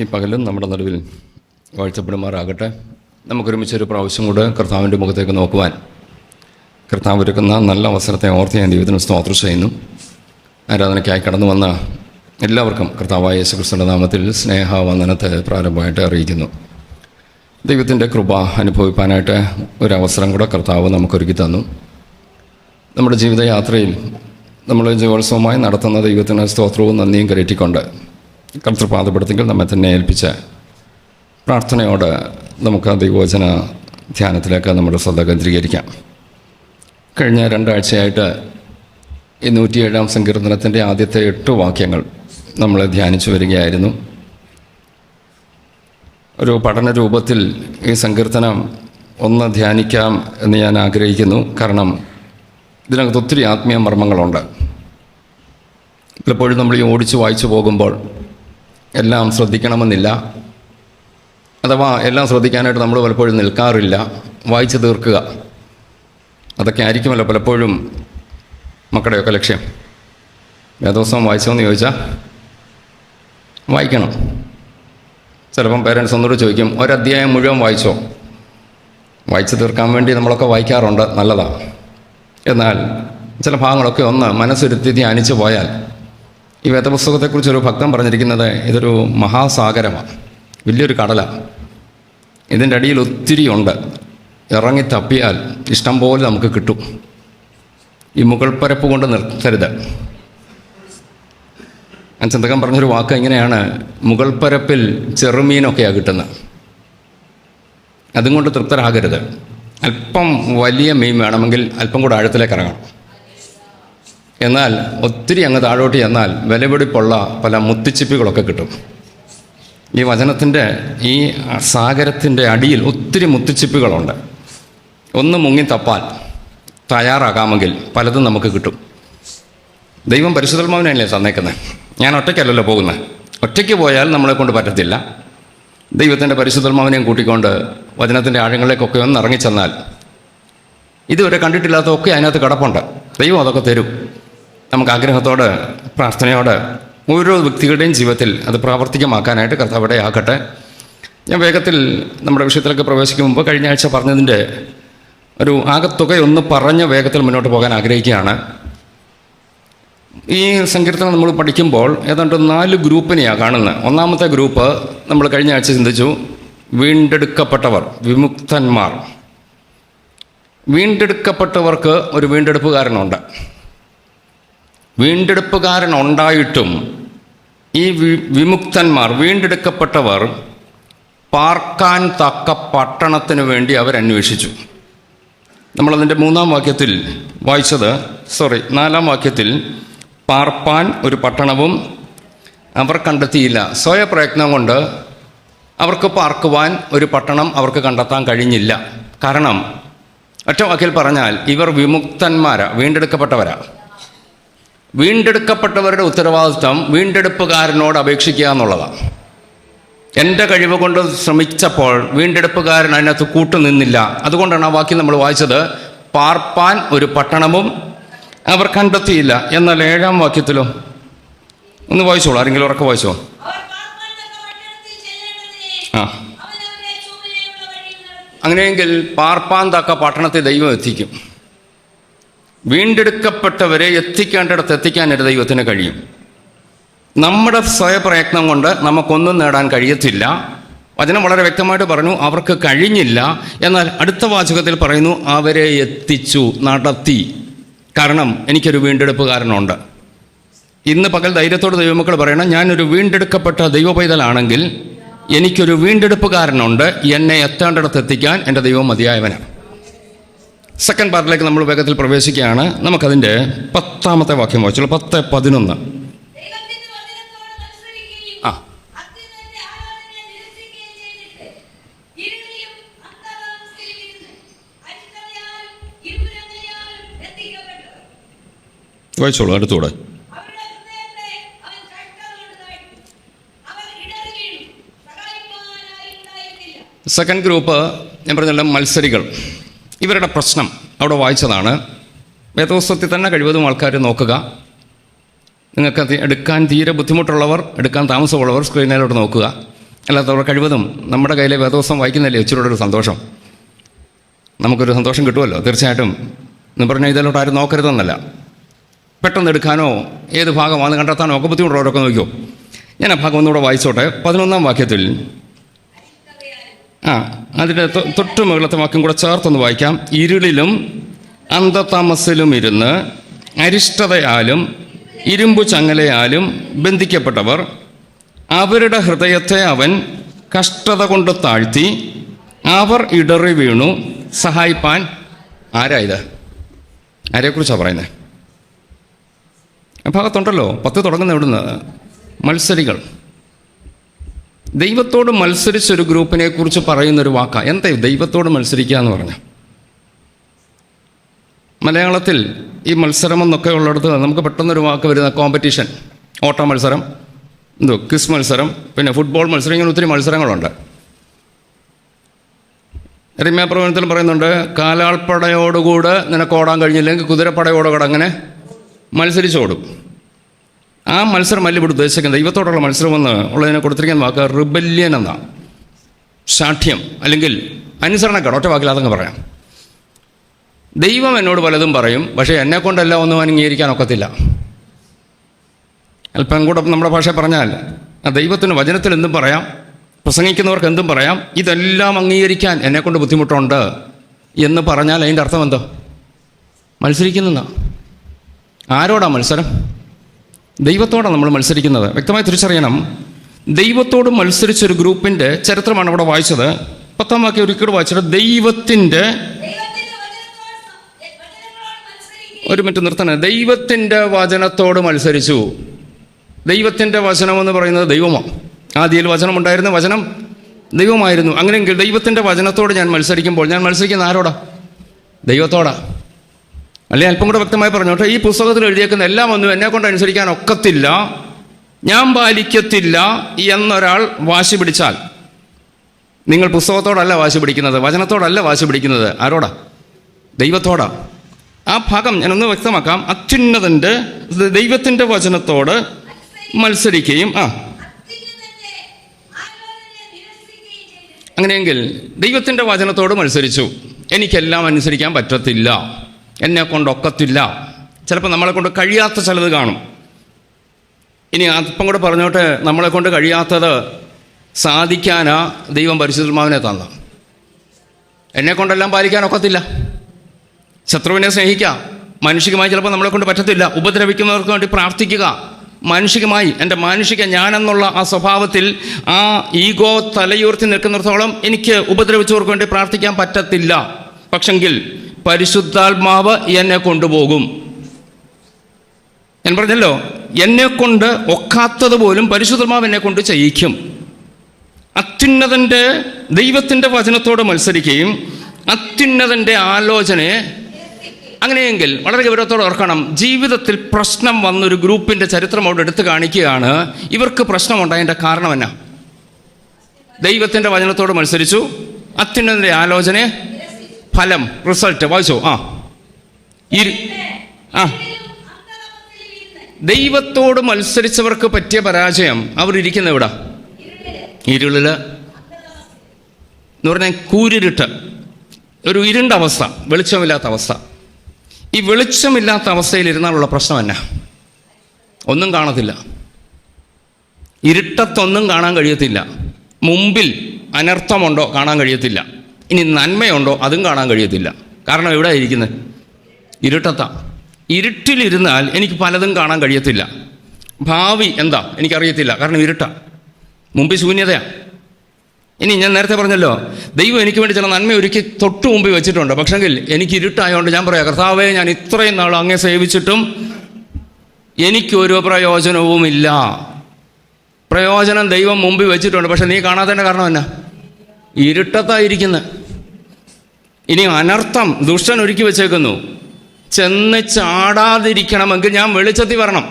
ഈ പകലും നമ്മുടെ നടുവിൽ വാഴ്ത്തപ്പെടുമാറാകട്ടെ. നമുക്കൊരുമിച്ചൊരു പ്രാവശ്യം കൂടെ കർത്താവിൻ്റെ മുഖത്തേക്ക് നോക്കുവാൻ കർത്താവ് ഒരുക്കുന്ന നല്ല അവസരത്തെ ഓർത്ത് ഞാൻ ദൈവത്തിന് സ്തോത്രം ചെയ്യുന്നു. ആരാധനയ്ക്കായി കടന്നു വന്ന എല്ലാവർക്കും കർത്താവായ യേശുക്രിസ്തുവിൻ്റെ നാമത്തിൽ സ്നേഹവന്ദനത്തെ പ്രാരംഭമായിട്ട് അറിയിക്കുന്നു. ദൈവത്തിൻ്റെ കൃപ അനുഭവിക്കാനായിട്ട് ഒരവസരം കൂടെ കർത്താവ് നമുക്കൊരുക്കി തന്നു. നമ്മുടെ ജീവിതയാത്രയിൽ നമ്മൾ ജയോത്സവമായി നടത്തുന്ന ദൈവത്തിന് സ്തോത്രവും നന്ദിയും കരയറ്റിക്കൊണ്ട് കർത്തൃപാദപ്പെടുത്തിങ്കിൽ നമ്മെ തന്നെ ഏൽപ്പിച്ച പ്രാർത്ഥനയോടെ നമുക്ക് ദൈവവചന ധ്യാനത്തിലേക്ക് നമ്മുടെ ശ്രദ്ധ കേന്ദ്രീകരിക്കാം. കഴിഞ്ഞ 2 ആഴ്ചയായിട്ട് ഈ 107-ാം സങ്കീർത്തനത്തിൻ്റെ ആദ്യത്തെ 8 വാക്യങ്ങൾ നമ്മൾ ധ്യാനിച്ചു വരികയായിരുന്നു. ഒരു പഠന രൂപത്തിൽ ഈ സങ്കീർത്തനം ഒന്ന് ധ്യാനിക്കാം എന്ന് ഞാൻ ആഗ്രഹിക്കുന്നു. കാരണം ഇതിനകത്ത് ഒത്തിരി ആത്മീയ മർമ്മങ്ങളുണ്ട്. പലപ്പോഴും നമ്മൾ ഈ ഓടിച്ച് വായിച്ചു പോകുമ്പോൾ എല്ലാം ശ്രദ്ധിക്കണമെന്നില്ല, അഥവാ എല്ലാം ശ്രദ്ധിക്കാനായിട്ട് നമ്മൾ പലപ്പോഴും നിൽക്കാറില്ല. വായിച്ച് തീർക്കുക, അതൊക്കെ ആയിരിക്കുമല്ലോ പലപ്പോഴും മക്കളുടെയൊക്കെ ലക്ഷ്യം. വേദോത്സവം വായിച്ചോന്ന് ചോദിച്ചാൽ വായിക്കണം. ചിലപ്പം പേരൻസ് ഒന്നുകൂടെ ചോദിക്കും, ഒരധ്യായം മുഴുവൻ വായിച്ചോ? വായിച്ച് തീർക്കാൻ വേണ്ടി നമ്മളൊക്കെ വായിക്കാറുണ്ട്, നല്ലതാണ്. എന്നാൽ ചില ഭാഗങ്ങളൊക്കെ ഒന്ന് മനസ്സുരുത്തി ധ്യാനിച്ചു പോയാൽ, ഈ വേദപുസ്തകത്തെക്കുറിച്ചൊരു ഭക്തൻ പറഞ്ഞിരിക്കുന്നത് ഇതൊരു മഹാസാഗരമാണ്, വലിയൊരു കടലാണ്. ഇതിൻ്റെ അടിയിൽ ഒത്തിരി ഉണ്ട്, ഇറങ്ങി തപ്പിയാൽ ഇഷ്ടം പോലെ നമുക്ക് കിട്ടും. ഈ മുകൾ പരപ്പ് കൊണ്ട് നിർത്തരുത്. ഞാൻ ചിന്തകൻ പറഞ്ഞൊരു വാക്ക് ഇങ്ങനെയാണ്, മുകൾ പരപ്പിൽ ചെറുമീനൊക്കെയാണ് കിട്ടുന്നത്, അതും കൊണ്ട് തൃപ്തരാകരുത്. അല്പം വലിയ മീൻ വേണമെങ്കിൽ അല്പം കൂടെ ആഴത്തിലേക്ക് ഇറങ്ങണം. എന്നാൽ ഒത്തിരി അങ്ങ് താഴോട്ട് ചെന്നാൽ വിലപിടിപ്പുള്ള പല മുത്തിച്ചിപ്പികളൊക്കെ കിട്ടും. ഈ വചനത്തിൻ്റെ ഈ സാഗരത്തിൻ്റെ അടിയിൽ ഒത്തിരി മുത്തിച്ചിപ്പികളുണ്ട്. ഒന്ന് മുങ്ങി തപ്പാൻ തയ്യാറാകാമെങ്കിൽ പലതും നമുക്ക് കിട്ടും. ദൈവം പരിശുദ്ധാത്മാവിനല്ലേ തന്നേക്കുന്നത്. ഞാൻ ഒറ്റയ്ക്കല്ലല്ലോ പോകുന്നത്. ഒറ്റയ്ക്ക് പോയാൽ നമ്മളെ കൊണ്ട് പറ്റത്തില്ല. ദൈവത്തിൻ്റെ പരിശുദ്ധാത്മാവിനെയും കൂട്ടിക്കൊണ്ട് വചനത്തിൻ്റെ ആഴങ്ങളിലേക്കൊക്കെ ഒന്ന് ഇറങ്ങിച്ചെന്നാൽ ഇതുവരെ കണ്ടിട്ടില്ലാത്തതൊക്കെ അതിനകത്ത് കിടപ്പുണ്ട്. ദൈവം അതൊക്കെ തരും. നമുക്ക് ആഗ്രഹത്തോടെ പ്രാർത്ഥനയോടെ ഓരോ വ്യക്തികളുടെയും ജീവിതത്തിൽ അത് പ്രാവർത്തികമാക്കാനായിട്ട് കർത്താവിടെ ആക്കട്ടെ. ഞാൻ വേഗത്തിൽ നമ്മുടെ വിഷയത്തിലേക്ക് പ്രവേശിക്കും മുമ്പ് കഴിഞ്ഞ ആഴ്ച പറഞ്ഞതിൻ്റെ ഒരു ആകത്തുകയൊന്ന് പറഞ്ഞ് വേഗത്തിൽ മുന്നോട്ട് പോകാൻ ആഗ്രഹിക്കുകയാണ്. ഈ സങ്കീർത്തനം നമ്മൾ പഠിക്കുമ്പോൾ ഏതാണ്ട് 4 ഗ്രൂപ്പിനെയാണ് കാണുന്നത്. ഒന്നാമത്തെ ഗ്രൂപ്പ് നമ്മൾ കഴിഞ്ഞ ആഴ്ച ചിന്തിച്ചു, വീണ്ടെടുക്കപ്പെട്ടവർ, വിമുക്തന്മാർ. വീണ്ടെടുക്കപ്പെട്ടവർക്ക് ഒരു വീണ്ടെടുപ്പുകാരനുണ്ട്. വീണ്ടെടുപ്പുകാരനുണ്ടായിട്ടും ഈ വിമുക്തന്മാർ, വീണ്ടെടുക്കപ്പെട്ടവർ പാർക്കാൻ തക്ക പട്ടണത്തിന് വേണ്ടി അവരന്വേഷിച്ചു. നമ്മളതിൻ്റെ 4-ാം വാക്യത്തിൽ വായിച്ചത്, 4-ാം വാക്യത്തിൽ പാർപ്പാൻ ഒരു പട്ടണവും അവർ കണ്ടെത്തിയില്ല. സ്വയപ്രയത്നം കൊണ്ട് അവർക്ക് പാർക്കുവാൻ ഒരു പട്ടണം അവർക്ക് കണ്ടെത്താൻ കഴിഞ്ഞില്ല. കാരണം ഒറ്റ വാക്കിൽ പറഞ്ഞാൽ ഇവർ വിമുക്തന്മാരാ, വീണ്ടെടുക്കപ്പെട്ടവരാ. വീണ്ടെടുക്കപ്പെട്ടവരുടെ ഉത്തരവാദിത്വം വീണ്ടെടുപ്പുകാരനോട് അപേക്ഷിക്കുക എന്നുള്ളതാണ്. എൻ്റെ കഴിവ് കൊണ്ട് ശ്രമിച്ചപ്പോൾ വീണ്ടെടുപ്പുകാരൻ അതിനകത്ത് കൂട്ടുനിന്നില്ല. അതുകൊണ്ടാണ് ആ വാക്യം നമ്മൾ വായിച്ചത്, പാർപ്പാൻ ഒരു പട്ടണവും അവർ കണ്ടെത്തിയില്ല. എന്നാൽ 7-ാം വാക്യത്തിലോ ഒന്ന് വായിച്ചോളൂ, ആരെങ്കിലും ഉറക്കെ വായിച്ചോ. അങ്ങനെയെങ്കിൽ പാർപ്പാൻ തക്ക പട്ടണത്തെ ദൈവം എത്തിക്കും. വീണ്ടെടുക്കപ്പെട്ടവരെ എത്തിക്കേണ്ടിടത്ത് എത്തിക്കാനായിട്ട് ദൈവത്തിന് കഴിയും. നമ്മുടെ സ്വയപ്രയത്നം കൊണ്ട് നമുക്കൊന്നും നേടാൻ കഴിയത്തില്ല. വചനം വളരെ വ്യക്തമായിട്ട് പറഞ്ഞു, അവർക്ക് കഴിഞ്ഞില്ല. എന്നാൽ അടുത്ത വാചകത്തിൽ പറയുന്നു, അവരെ എത്തിച്ചു, നടത്തി. കാരണം എനിക്കൊരു വീണ്ടെടുപ്പുകാരനുണ്ട്. ഇന്ന് പകൽ ധൈര്യത്തോട് ദൈവമക്കൾ പറയണം, ഞാനൊരു വീണ്ടെടുക്കപ്പെട്ട ദൈവപൈതലാണെങ്കിൽ എനിക്കൊരു വീണ്ടെടുപ്പുകാരനുണ്ട്. എന്നെ എത്തേണ്ടിടത്ത് എത്തിക്കാൻ എൻ്റെ ദൈവം മതിയായവനാണ്. സെക്കൻഡ് പാർട്ടിലേക്ക് നമ്മൾ വേഗത്തിൽ പ്രവേശിക്കുകയാണ്. നമുക്കതിൻ്റെ 10-ാമത്തെ വാക്യം വായിച്ചുള്ളൂ, 10:11. വായിച്ചോളൂ അടുത്തൂടെ. സെക്കൻഡ് ഗ്രൂപ്പ് ഞാൻ പറഞ്ഞല്ലോ, മത്സരികൾ. ഇവരുടെ പ്രശ്നം അവിടെ വായിച്ചതാണ്. വേദപുസ്തകത്തിൽ തന്നെ കഴിവതും ആൾക്കാർ നോക്കുക. നിങ്ങൾക്ക് എടുക്കാൻ തീരെ ബുദ്ധിമുട്ടുള്ളവർ, എടുക്കാൻ താമസമുള്ളവർ സ്ക്രീനിലോട്ട് നോക്കുക. അല്ലാത്തവർ കഴിവതും നമ്മുടെ കയ്യിലെ വേദോസം വായിക്കുന്നില്ലേ ഇച്ചിരൂടെ ഒരു സന്തോഷം, നമുക്കൊരു സന്തോഷം കിട്ടുമല്ലോ. തീർച്ചയായിട്ടും എന്ന് പറഞ്ഞാൽ ഇതിലോട്ട് ആരും നോക്കരുതെന്നല്ല, പെട്ടെന്ന് എടുക്കാനോ ഏത് ഭാഗമാണെന്ന് കണ്ടെത്താനോ ഒക്കെ ബുദ്ധിമുട്ടുള്ളവരൊക്കെ നോക്കിയോ. ഞാൻ ആ ഭാഗം ഒന്നുകൂടെ വായിച്ചോട്ടെ. 11-ാം വാക്യത്തിൽ അതിൻ്റെ തൊട്ട് മുകളിലത്തെ വാക്യം കൂടെ ചേർത്തൊന്ന് വായിക്കാം. ഇരുളിലും അന്ധതമസിലും ഇരുന്ന് അരിഷ്ടതയാലും ഇരുമ്പു ചങ്ങലയാലും ബന്ധിക്കപ്പെട്ടവർ, അവരുടെ ഹൃദയത്തെ അവൻ കഷ്ടത കൊണ്ട് താഴ്ത്തി, അവർ ഇടറി വീണു സഹായിപ്പാൻ. ആരായത്? ആരെക്കുറിച്ചാണ് പറയുന്നത്? ഭാഗത്തുണ്ടല്ലോ 10 തുടങ്ങുന്ന എവിടുന്ന്? മത്സരികൾ. ദൈവത്തോട് മത്സരിച്ചൊരു ഗ്രൂപ്പിനെ കുറിച്ച് പറയുന്നൊരു വാക്കാണ്. എന്താ ദൈവത്തോട് മത്സരിക്കുക എന്ന് പറഞ്ഞാൽ? മലയാളത്തിൽ ഈ മത്സരം എന്നൊക്കെ ഉള്ളിടത്ത് നമുക്ക് പെട്ടെന്നൊരു വാക്ക് വരുന്ന കോമ്പറ്റീഷൻ, ഓട്ട മത്സരം, ക്വിസ് മത്സരം, പിന്നെ ഫുട്ബോൾ മത്സരം, ഇങ്ങനെ ഒത്തിരി മത്സരങ്ങളുണ്ട്. രമ്യാപ്രവചനത്തിൽ പറയുന്നുണ്ട്, കാലാൾപ്പടയോടുകൂടെ നിനക്ക് ഓടാൻ കഴിഞ്ഞില്ലെങ്കിൽ കുതിരപ്പടയോടുകൂടെ അങ്ങനെ മത്സരിച്ചോടും. ആ മത്സരം അല്ല ഇവിടെ ഉദ്ദേശിക്കുന്നത്. ദൈവത്തോടുള്ള മത്സരമെന്ന് ഉള്ളതിനെ കൊടുത്തിരിക്കുന്ന വാക്ക് റിബല്യൻ എന്നാണ്. ശാഠ്യം അല്ലെങ്കിൽ അനുസരണക്കേട്, ഒറ്റ വാക്കിൽ അതങ്ങ് പറയാം. ദൈവം എന്നോട് പലതും പറയും, പക്ഷേ എന്നെക്കൊണ്ടെല്ലാം ഒന്നും അംഗീകരിക്കാൻ ഒക്കത്തില്ല. അല്പം കൂടെ നമ്മുടെ ഭാഷ പറഞ്ഞാൽ ദൈവത്തിന് വചനത്തിൽ എന്തും പറയാം, പ്രസംഗിക്കുന്നവർക്ക് എന്തും പറയാം, ഇതെല്ലാം അംഗീകരിക്കാൻ എന്നെക്കൊണ്ട് ബുദ്ധിമുട്ടുണ്ട് എന്ന് പറഞ്ഞാൽ അതിൻ്റെ അർത്ഥം എന്തോ? മത്സരിക്കുന്നതാണ്. ആരോടാ മത്സരം? ദൈവത്തോടാണ് നമ്മൾ മത്സരിക്കുന്നത്. വ്യക്തമായി തിരിച്ചറിയണം. ദൈവത്തോട് മത്സരിച്ചൊരു ഗ്രൂപ്പിൻ്റെ ചരിത്രമാണ് ഇവിടെ വായിച്ചത്. 10-ാം വാക്യം ഒരിക്കലും വായിച്ചത്, ദൈവത്തിൻ്റെ, ഒരു മിനിറ്റ് നിർത്തണേ, ദൈവത്തിൻ്റെ വചനത്തോട് മത്സരിച്ചു. ദൈവത്തിൻ്റെ വചനം എന്ന് പറയുന്നത് ദൈവമാണ്. ആദിയിൽ വചനമുണ്ടായിരുന്നു, വചനം ദൈവമായിരുന്നു. അങ്ങനെയെങ്കിൽ ദൈവത്തിൻ്റെ വചനത്തോട് ഞാൻ മത്സരിക്കുമ്പോൾ ഞാൻ മത്സരിക്കുന്ന ആരോടാ? ദൈവത്തോടാ. അല്ലെങ്കിൽ അല്പം കൂടെ വ്യക്തമായി പറഞ്ഞോട്ടെ, ഈ പുസ്തകത്തിൽ എഴുതിയേക്കുന്ന എല്ലാം ഒന്നും എന്നെക്കൊണ്ട് അനുസരിക്കാൻ ഒക്കത്തില്ല, ഞാൻ പാലിക്കത്തില്ല എന്നൊരാൾ വാശി പിടിച്ചാൽ, നിങ്ങൾ പുസ്തകത്തോടല്ല വാശി പിടിക്കുന്നത്, വചനത്തോടല്ല വാശി പിടിക്കുന്നത്, ആരോടാ? ദൈവത്തോടാ. ആ ഭാഗം ഞാനൊന്ന് വ്യക്തമാക്കാം. അത്യുന്നതൻ്റെ ദൈവത്തിൻ്റെ വചനത്തോട് മത്സരിക്കുകയും അങ്ങനെയെങ്കിൽ ദൈവത്തിൻ്റെ വചനത്തോട് മത്സരിച്ചു. എനിക്കെല്ലാം അനുസരിക്കാൻ പറ്റത്തില്ല, എന്നെ കൊണ്ടൊക്കത്തില്ല, ചിലപ്പോൾ നമ്മളെ കൊണ്ട് കഴിയാത്ത ചിലത് കാണും. ഇനി അല്പം കൂടെ പറഞ്ഞോട്ടെ, നമ്മളെ കൊണ്ട് കഴിയാത്തത് സാധിക്കാനാ ദൈവം പരിശുദ്ധാത്മാവിനെ തന്ന. എന്നെ കൊണ്ടെല്ലാം പാലിക്കാൻ ഒക്കത്തില്ല. ശത്രുവിനെ സ്നേഹിക്കാം, മാനുഷികമായി ചിലപ്പോൾ നമ്മളെ കൊണ്ട് പറ്റത്തില്ല. ഉപദ്രവിക്കുന്നവർക്ക് വേണ്ടി പ്രാർത്ഥിക്കുക, മാനുഷികമായി എൻ്റെ മാനുഷിക ഞാനെന്നുള്ള ആ സ്വഭാവത്തിൽ ആ ഈഗോ തലയുയർത്തി നിൽക്കുന്നിടത്തോളം എനിക്ക് ഉപദ്രവിച്ചവർക്ക് വേണ്ടി പ്രാർത്ഥിക്കാൻ പറ്റത്തില്ല. പക്ഷെങ്കിൽ പരിശുദ്ധാത്മാവ് എന്നെ കൊണ്ടുപോകും. ഞാൻ പറഞ്ഞല്ലോ, എന്നെ കൊണ്ട് ഒക്കാത്തത് പോലും പരിശുദ്ധാത്മാവ് എന്നെ കൊണ്ട് ചെയ്യിക്കും. അത്യുന്നതൻ്റെ ദൈവത്തിൻ്റെ വചനത്തോട് മത്സരിക്കുകയും അത്യുന്നതൻ്റെ ആലോചനയെ. അങ്ങനെയെങ്കിൽ വളരെ ഗൗരവത്തോടെ ഓർക്കണം, ജീവിതത്തിൽ പ്രശ്നം വന്നൊരു ഗ്രൂപ്പിൻ്റെ ചരിത്രം അവിടെ എടുത്തു കാണിക്കുകയാണ്. ഇവർക്ക് പ്രശ്നമുണ്ടായതിൻ്റെ കാരണം എന്നാ? ദൈവത്തിൻ്റെ വചനത്തോട് മത്സരിച്ചു, അത്യുന്നതൻ്റെ ആലോചനയെ, ഫലം, റിസൾട്ട് വായിച്ചോ. ദൈവത്തോട് മത്സരിച്ചവർക്ക് പറ്റിയ പരാജയം, അവർ ഇരിക്കുന്ന എവിടെ? ഇരുളില് എന്ന് പറഞ്ഞാൽ കൂരിരുട്ട്, ഒരു ഇരുണ്ട അവസ്ഥ, വെളിച്ചമില്ലാത്ത അവസ്ഥ. ഈ വെളിച്ചമില്ലാത്ത അവസ്ഥയിൽ ഇരുന്നാലുള്ള പ്രശ്നം എന്നാ? ഒന്നും കാണത്തില്ല, ഇരുട്ടത്തൊന്നും കാണാൻ കഴിയത്തില്ല. മുമ്പിൽ അനർത്ഥമുണ്ടോ കാണാൻ കഴിയത്തില്ല, ഇനി നന്മയുണ്ടോ അതും കാണാൻ കഴിയത്തില്ല. കാരണം എവിടെ ഇരിക്കുന്നത്? ഇരുട്ടത്താ. ഇരുട്ടിലിരുന്നാൽ എനിക്ക് പലതും കാണാൻ കഴിയത്തില്ല. ഭാവി എന്താ എനിക്കറിയത്തില്ല, കാരണം ഇരുട്ടാ, മുമ്പിൽ ശൂന്യതയാണ്. ഇനി ഞാൻ നേരത്തെ പറഞ്ഞല്ലോ, ദൈവം എനിക്ക് വേണ്ടി ചില നന്മ ഒരുക്കി തൊട്ട് മുമ്പിൽ വെച്ചിട്ടുണ്ട്. പക്ഷെങ്കിൽ എനിക്ക് ഇരുട്ടായതുകൊണ്ട് ഞാൻ പറയാം, കർത്താവേ, ഞാൻ ഇത്രയും നാൾ അങ്ങേ സേവിച്ചിട്ടും എനിക്കൊരു പ്രയോജനവുമില്ല. പ്രയോജനം ദൈവം മുമ്പിൽ വെച്ചിട്ടുണ്ട്, പക്ഷെ നീ കാണാത്തതിൻ്റെ കാരണം എന്നാ? ഇരുട്ടത്തായിരിക്കുന്നത്. ഇനി അനർത്ഥം ദുഷ്ടൻ ഒരുക്കി വെച്ചേക്കുന്നു, ചെന്ന് ചാടാതിരിക്കണമെങ്കിൽ ഞാൻ വെളിച്ചത്തിൽ വരണം.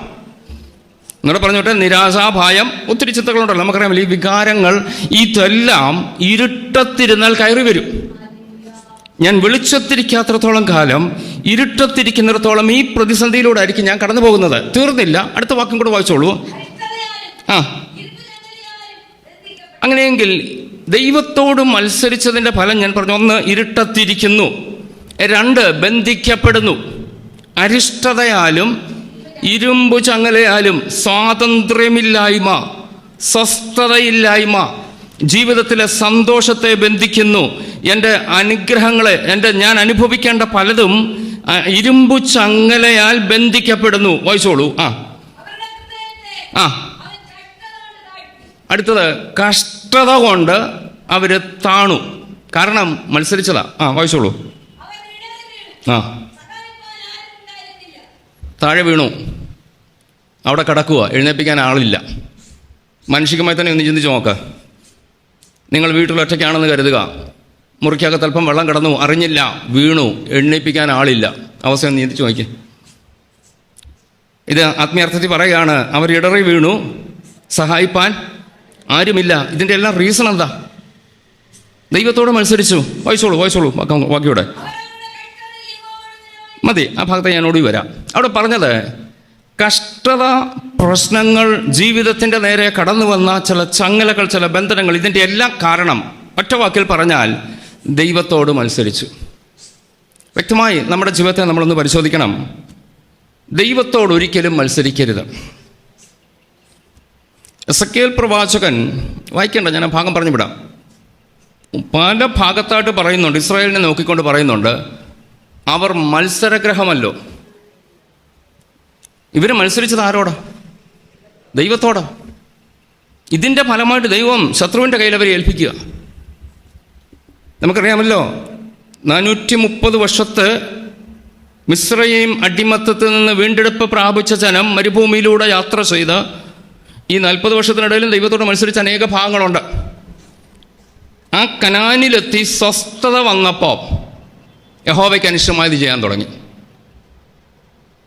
എന്നിട്ട് പറഞ്ഞോട്ടെ, നിരാശ, ഭയം, ഒത്തിരി ചിന്തകളുണ്ടല്ലോ, നമുക്കറിയാമല്ലോ. ഈ വികാരങ്ങൾ ഇതെല്ലാം ഇരുട്ടത്തിരുന്നാൽ കയറി വരും. ഞാൻ വെളിച്ചത്തിരിക്കാത്രത്തോളം കാലം, ഇരുട്ടത്തിരിക്കുന്നിടത്തോളം ഈ പ്രതിസന്ധിയിലൂടെ ആയിരിക്കും ഞാൻ കടന്നു പോകുന്നത്. തീർന്നില്ല, അടുത്ത വാക്കും കൂടെ വായിച്ചോളൂ. അങ്ങനെയെങ്കിൽ ദൈവത്തോട് മത്സരിച്ചതിൻ്റെ ഫലം ഞാൻ പറഞ്ഞു. 1, ഇരുട്ടത്തിരിക്കുന്നു. 2, ബന്ധിക്കപ്പെടുന്നു. അരിഷ്ടതയാലും ഇരുമ്പു ചങ്ങലയാലും സ്വാതന്ത്ര്യമില്ലായ്മ, സ്വസ്ഥതയില്ലായ്മ, ജീവിതത്തിലെ സന്തോഷത്തെ ബന്ധിക്കുന്നു. എൻ്റെ അനുഗ്രഹങ്ങളെ, ഞാൻ അനുഭവിക്കേണ്ട പലതും ഇരുമ്പു ചങ്ങലയാൽ ബന്ധിക്കപ്പെടുന്നു. വായിച്ചോളൂ. അടുത്തത്, കഷ്ടത കൊണ്ട് അവര് താണു. കാരണം മത്സരിച്ചതാ. വായിച്ചോളൂ. താഴെ വീണു, അവിടെ കിടക്കുക, എഴുന്നേൽപ്പിക്കാൻ ആളില്ല. മാനുഷികമായി തന്നെ ഒന്ന് ചിന്തിച്ച് നോക്കുക. നിങ്ങൾ വീട്ടിൽ ഒറ്റയ്ക്കാണെന്ന് കരുതുക, മുറിക്കകത്ത് അല്പം വെള്ളം കിടന്നു, അറിഞ്ഞില്ല, വീണു, എഴുന്നേൽപ്പിക്കാൻ ആളില്ല. അവസ്ഥ ഒന്ന് ചിന്തിച്ച് നോക്കി. ഇത് ആത്മീയാർത്ഥത്തിൽ പറയുകയാണ്, അവർ ഇടറി വീണു, സഹായിപ്പാൻ ആരുമില്ല. ഇതിൻ്റെ എല്ലാം റീസൺ എന്താ? ദൈവത്തോട് മത്സരിച്ചു. വായിച്ചോളൂ ബാക്കിയോടെ മതി. ആ ഭാഗത്ത് ഞാൻ ഓടി വരാം. അവിടെ പറഞ്ഞത്, കഷ്ടത, പ്രശ്നങ്ങൾ, ജീവിതത്തിൻ്റെ നേരെ കടന്നു വന്ന ചില ചങ്ങലകൾ, ചില ബന്ധനങ്ങൾ, ഇതിൻ്റെ എല്ലാം കാരണം ഒറ്റ വാക്കിൽ പറഞ്ഞാൽ ദൈവത്തോട് മത്സരിച്ചു. വ്യക്തമായി നമ്മുടെ ജീവിതത്തെ നമ്മളൊന്ന് പരിശോധിക്കണം. ദൈവത്തോട് ഒരിക്കലും മത്സരിക്കരുത്. എസെക്കിയേൽ പ്രവാചകൻ, വായിക്കേണ്ട, ഞാൻ ആ ഭാഗം പറഞ്ഞു വിടാം. പല ഭാഗത്തായിട്ട് പറയുന്നുണ്ട്, ഇസ്രായേലിനെ നോക്കിക്കൊണ്ട് പറയുന്നുണ്ട്, അവർ മത്സരഗ്രഹമല്ലോ. ഇവർ മത്സരിച്ചത് ആരോടാ? ദൈവത്തോടാ. ഇതിൻ്റെ ഫലമായിട്ട് ദൈവം ശത്രുവിൻ്റെ കയ്യിൽ അവരെ ഏൽപ്പിക്കുക. നമുക്കറിയാമല്ലോ, 430 വർഷത്തെ മിസ്രയീം അടിമത്തത്തിൽ നിന്ന് വീണ്ടെടുപ്പ് പ്രാപിച്ച ജനം മരുഭൂമിയിലൂടെ യാത്ര ചെയ്ത് ഈ 40 വർഷത്തിനിടയിലും ദൈവത്തോട് മത്സരിച്ച അനേക ഭാഗങ്ങളുണ്ട്. ആ കനാനിലെത്തി സ്വസ്ഥത വന്നപ്പോൾ യഹോവയ്ക്ക് അനിഷ്ടമായത് ചെയ്യാൻ തുടങ്ങി.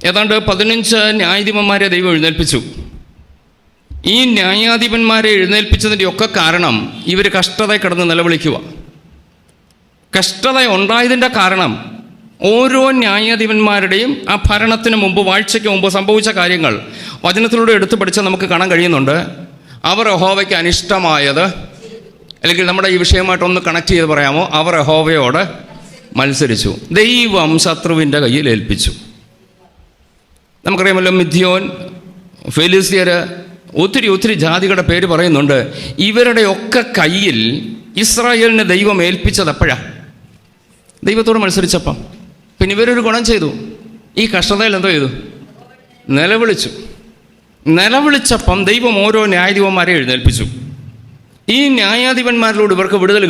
ഏതാണ്ട് 15 ന്യായാധിപന്മാരെ ദൈവം എഴുന്നേൽപ്പിച്ചു. ഈ ന്യായാധിപന്മാരെ എഴുന്നേൽപ്പിച്ചതിൻ്റെ ഒക്കെ കാരണം ഇവർ കഷ്ടത കിടന്ന് നിലവിളിക്കുക. കഷ്ടത ഉണ്ടായതിൻ്റെ കാരണം ഓരോ ന്യായാധിപന്മാരുടെയും ആ ഭരണത്തിന് മുമ്പ്, വാഴ്ചയ്ക്ക് മുമ്പ് സംഭവിച്ച കാര്യങ്ങൾ വചനത്തിലൂടെ എടുത്തു പഠിച്ചാൽ നമുക്ക് കാണാൻ കഴിയുന്നുണ്ട്. അവർ യഹോവയ്ക്ക് അനിഷ്ടമായത്, അല്ലെങ്കിൽ നമ്മുടെ ഈ വിഷയമായിട്ടൊന്ന് കണക്ട് ചെയ്ത് പറയാമോ? അവർ യഹോവയോട് മത്സരിച്ചു. ദൈവം ശത്രുവിൻ്റെ കയ്യിൽ ഏൽപ്പിച്ചു. നമുക്കറിയാമല്ലോ, മിദ്യോൻ, ഫെലിസ്ത്യർ, ഒത്തിരി ജാതികളുടെ പേര് പറയുന്നുണ്ട്. ഇവരുടെയൊക്കെ കയ്യിൽ ഇസ്രായേലിനെ ദൈവം ഏൽപ്പിച്ചത് എപ്പോഴാണ്? ദൈവത്തോട് മത്സരിച്ചപ്പം. പിന്നെ ഇവരൊരു ഗുണം ചെയ്തു. ഈ കഷ്ടതയിൽ എന്തോ ചെയ്തു? നിലവിളിച്ചപ്പം ദൈവം ഓരോ ന്യായാധിപന്മാരെ എഴുന്നേൽപ്പിച്ചു. ഈ ന്യായാധിപന്മാരിലൂടെ ഇവർക്ക് വിടുതൽ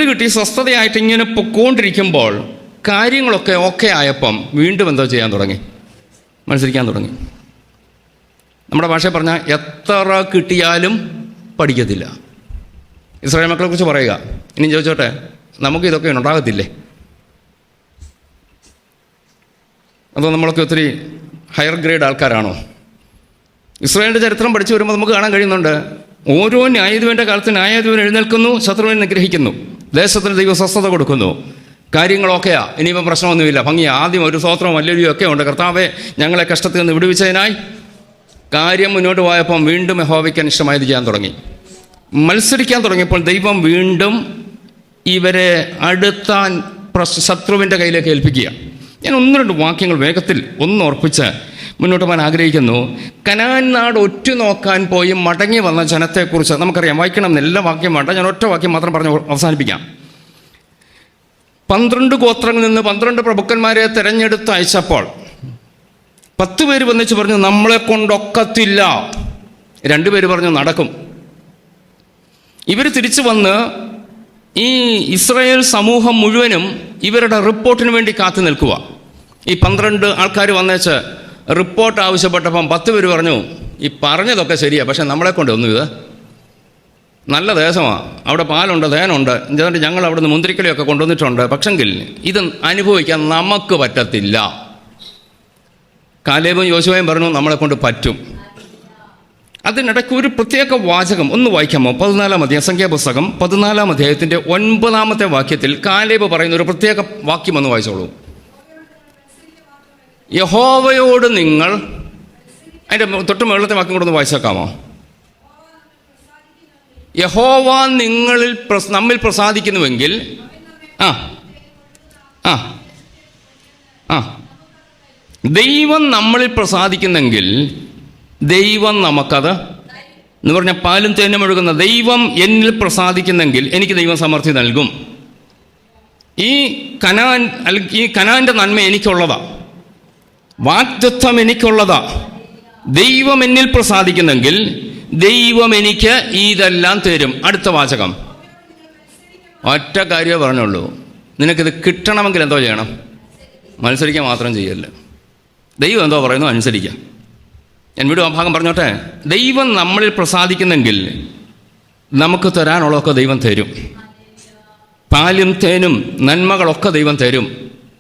കിട്ടി. സ്വസ്ഥതയായിട്ട് ഇങ്ങനെ പൊക്കോണ്ടിരിക്കുമ്പോൾ കാര്യങ്ങളൊക്കെ ഓക്കെ ആയപ്പം വീണ്ടും എന്തോ ചെയ്യാൻ തുടങ്ങി? മത്സരിക്കാൻ തുടങ്ങി. നമ്മുടെ ഭാഷയിൽ പറഞ്ഞാൽ എത്ര കിട്ടിയാലും പഠിക്കത്തില്ല. ഇസ്രായേൽ മക്കളെ കുറിച്ച് പറയുക. ഇനി ചോദിച്ചോട്ടെ, നമുക്ക് ഇതൊക്കെ ഉണ്ടാകത്തില്ലേ? അതോ നമ്മളൊക്കെ ഒത്തിരി ഹയർ ഗ്രേഡ് ആൾക്കാരാണോ? ഇസ്രായേലിൻ്റെ ചരിത്രം പഠിച്ചു വരുമ്പോൾ നമുക്ക് കാണാൻ കഴിയുന്നുണ്ട്, ഓരോ ന്യായാധിപൻ്റെ കാലത്ത് ന്യായാധിപൻ എഴുന്നേൽക്കുന്നു, ശത്രുവിനെ നിഗ്രഹിക്കുന്നു, ദേശത്തിന് ദൈവം സ്വസ്ഥത കൊടുക്കുന്നു. കാര്യങ്ങളൊക്കെയാ, ഇനിയിപ്പം പ്രശ്നമൊന്നുമില്ല, ഭംഗിയാ. ആദ്യം ഒരു സ്തോത്രവും വല്യൊക്കെ ഉണ്ട്. കർത്താവെ, ഞങ്ങളെ കഷ്ടത്തിൽ നിന്ന് വിടുവിച്ചതിനായി. കാര്യം മുന്നോട്ട് പോയപ്പം വീണ്ടും യഹോവയ്ക്ക് അനിഷ്ടമായത് ചെയ്യാൻ തുടങ്ങി. മത്സരിക്കാൻ തുടങ്ങിയപ്പോൾ ദൈവം വീണ്ടും ഇവരെ അടുത്ത ശത്രുവിൻ്റെ കയ്യിലേക്ക് ഏൽപ്പിക്കുക. ഞാൻ 1-2 വാക്യങ്ങൾ വേഗത്തിൽ ഓർപ്പിച്ച് മുന്നോട്ട് പോകാൻ ആഗ്രഹിക്കുന്നു. കനാൻ നാട് ഒറ്റുനോക്കാൻ പോയി മടങ്ങി വന്ന ജനത്തെക്കുറിച്ച് നമുക്കറിയാം. വായിക്കണം എന്നെല്ലാ വാക്യം വേണ്ട, ഞാൻ ഒറ്റ വാക്യം മാത്രം പറഞ്ഞ് അവസാനിപ്പിക്കാം. 12 ഗോത്രങ്ങളിൽ നിന്ന് 12 പ്രഭുക്കന്മാരെ തിരഞ്ഞെടുത്ത് അയച്ചപ്പോൾ 10 പേര് വന്നിച്ച് പറഞ്ഞു, നമ്മളെ കൊണ്ടൊക്കത്തില്ല. 2 പേര് പറഞ്ഞു, നടക്കും. ഇവർ തിരിച്ചു വന്ന് ഈ ഇസ്രായേൽ സമൂഹം മുഴുവനും ഇവരുടെ റിപ്പോർട്ടിന് വേണ്ടി കാത്തു നിൽക്കുക. ഈ 12 ആൾക്കാർ വന്നേച്ച് റിപ്പോർട്ട് ആവശ്യപ്പെട്ടപ്പം 10 പേര് പറഞ്ഞു, ഈ പറഞ്ഞതൊക്കെ ശരിയാണ്, പക്ഷെ നമ്മളെ കൊണ്ട് ഒന്നും ഇത് നല്ല ദേശമാണ്, അവിടെ പാലുണ്ട്, തേനുണ്ട്, എന്നിട്ട് ഞങ്ങൾ അവിടെ നിന്ന് മുന്തിരിക്കലയൊക്കെ കൊണ്ടുവന്നിട്ടുണ്ട്, പക്ഷെങ്കിൽ ഇത് അനുഭവിക്കാൻ നമുക്ക് പറ്റത്തില്ല. കാലേബും യോശുവയും പറഞ്ഞു, നമ്മളെ കൊണ്ട് പറ്റും. അതിനിടയ്ക്ക് ഒരു പ്രത്യേക വാചകം ഒന്ന് വായിക്കാമോ? 14-ാം അധ്യായം, സംഖ്യാപുസ്തകം 14-ാം അധ്യായത്തിൻ്റെ 9-ാമത്തെ വാക്യത്തിൽ കാലേബ് പറയുന്ന ഒരു പ്രത്യേക വാക്യം ഒന്ന് വായിച്ചോളൂ. യഹോവയോട് നിങ്ങൾ, അതിൻ്റെ തൊട്ട് മുകളിലത്തെ വാക്യം കൂടെ ഒന്ന് വായിച്ചേക്കാമോ? യഹോവ നമ്മിൽ പ്രസാദിക്കുന്നുവെങ്കിൽ ആ ആ ആ ദൈവം നമ്മളിൽ പ്രസാദിക്കുന്നെങ്കിൽ ദൈവം നമുക്കത് എന്ന് പറഞ്ഞാൽ പാലും തേനും ഒഴുകുന്ന ദൈവം എന്നിൽ പ്രസാദിക്കുന്നെങ്കിൽ എനിക്ക് ദൈവം സമൃദ്ധി നൽകും. ഈ കനാന്റെ നന്മ എനിക്കുള്ളതാ, വാഗ്ദത്തം എനിക്കുള്ളതാ. ദൈവം എന്നിൽ പ്രസാദിക്കുന്നെങ്കിൽ ദൈവം എനിക്ക് ഇതെല്ലാം തരും. അടുത്ത വാചകം ഒറ്റ കാര്യമേ പറഞ്ഞുള്ളൂ, നിനക്കിത് കിട്ടണമെങ്കിൽ എന്തോ ചെയ്യണം? മത്സരിക്കാൻ മാത്രം ചെയ്യല്ല. ദൈവം എന്തോ പറയുന്നു അനുസരിക്കുക. ഞാൻ വീണ്ടും ആ ഭാഗം പറഞ്ഞോട്ടെ. ദൈവം നമ്മളിൽ പ്രസാദിക്കുന്നെങ്കിൽ നമുക്ക് തരാനുള്ളതൊക്കെ ദൈവം തരും. പാലും തേനും നന്മകളൊക്കെ ദൈവം തരും.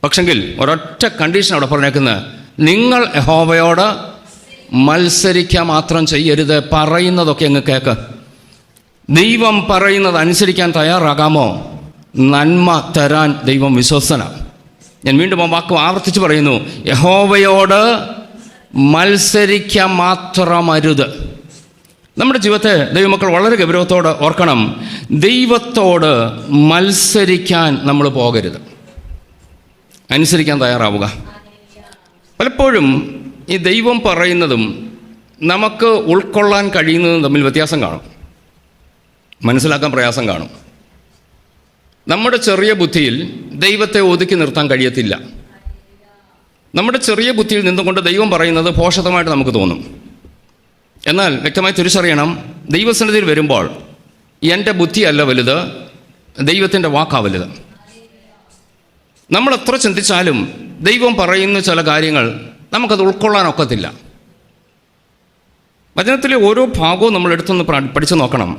പക്ഷെങ്കിൽ ഒരൊറ്റ കണ്ടീഷൻ അവിടെ പറഞ്ഞേക്കുന്നത്, നിങ്ങൾ യഹോവയോട് മത്സരിക്കുക മാത്രം ചെയ്യരുത്. പറയുന്നതൊക്കെ അങ്ങ് കേൾക്ക്. ദൈവം പറയുന്നത് അനുസരിക്കാൻ തയ്യാറാകാമോ? നന്മ തരാൻ ദൈവം വിശ്വസ്തനാണ്. ഞാൻ വീണ്ടും ആ വാക്ക് ആവർത്തിച്ച് പറയുന്നു, യഹോവയോട് മത്സരിക്കാൻ മാത്രമരുത്. നമ്മുടെ ജീവിതത്തെ ദൈവമക്കൾ വളരെ ഗൗരവത്തോടെ ഓർക്കണം. ദൈവത്തോട് മത്സരിക്കാൻ നമ്മൾ പോകരുത്, അനുസരിക്കാൻ തയ്യാറാവുക. പലപ്പോഴും ഈ ദൈവം പറയുന്നതും നമുക്ക് ഉൾക്കൊള്ളാൻ കഴിയുന്നതും തമ്മിൽ വ്യത്യാസം കാണും, മനസ്സിലാക്കാൻ പ്രയാസം കാണും. നമ്മുടെ ചെറിയ ബുദ്ധിയിൽ ദൈവത്തെ ഒതുക്കി നിർത്താൻ കഴിയത്തില്ല. നമ്മുടെ ചെറിയ ബുദ്ധിയിൽ നിന്നുകൊണ്ട് ദൈവം പറയുന്നത് ഭോഷത്വമായിട്ട് നമുക്ക് തോന്നും. എന്നാൽ വ്യക്തമായി തിരിച്ചറിയണം, ദൈവസന്നിധിയിൽ വരുമ്പോൾ എൻ്റെ ബുദ്ധിയല്ല വലുത്, ദൈവത്തിൻ്റെ വാക്കാ വലുത്. നമ്മൾ എത്ര ചിന്തിച്ചാലും ദൈവം പറയുന്ന ചില കാര്യങ്ങൾ നമുക്കത് ഉൾക്കൊള്ളാനൊക്കത്തില്ല. വചനത്തിലെ ഓരോ ഭാഗവും നമ്മൾ എടുത്തൊന്ന് പഠിച്ചു നോക്കണം.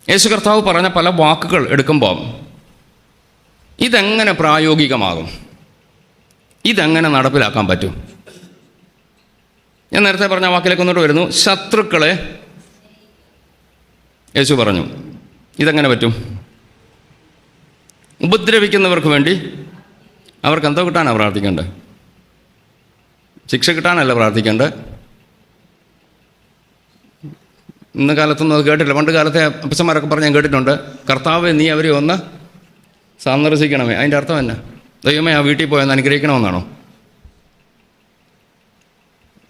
യേശു കർത്താവ് പറഞ്ഞ പല വാക്കുകൾ എടുക്കുമ്പോൾ ഇതെങ്ങനെ പ്രായോഗികമാകും, ഇതെങ്ങനെ നടപ്പിലാക്കാൻ പറ്റും? ഞാൻ നേരത്തെ പറഞ്ഞ വാക്കിലേക്ക് ഒന്നോട്ട് വരുന്നു. ശത്രുക്കളെ യേശു പറഞ്ഞു, ഇതെങ്ങനെ പറ്റും? ഉപദ്രവിക്കുന്നവർക്ക് വേണ്ടി അവർക്ക് എന്തോ കിട്ടാനാണ് പ്രാർത്ഥിക്കേണ്ടത്? ശിക്ഷ കിട്ടാനല്ല പ്രാർത്ഥിക്കേണ്ടത്. ഇന്ന് കാലത്തൊന്നും അത് കേട്ടില്ല. പണ്ട് കാലത്തെ അപ്പച്ചന്മാരൊക്കെ പറഞ്ഞ് ഞാൻ കേട്ടിട്ടുണ്ട്, കർത്താവ് നീ അവരെ ഒന്ന് സന്ദർശിക്കണമേ. അതിൻ്റെ അർത്ഥം എന്നാ? ദൈവമേ ആ വീട്ടിൽ പോയെന്ന് അനുഗ്രഹിക്കണമെന്നാണോ?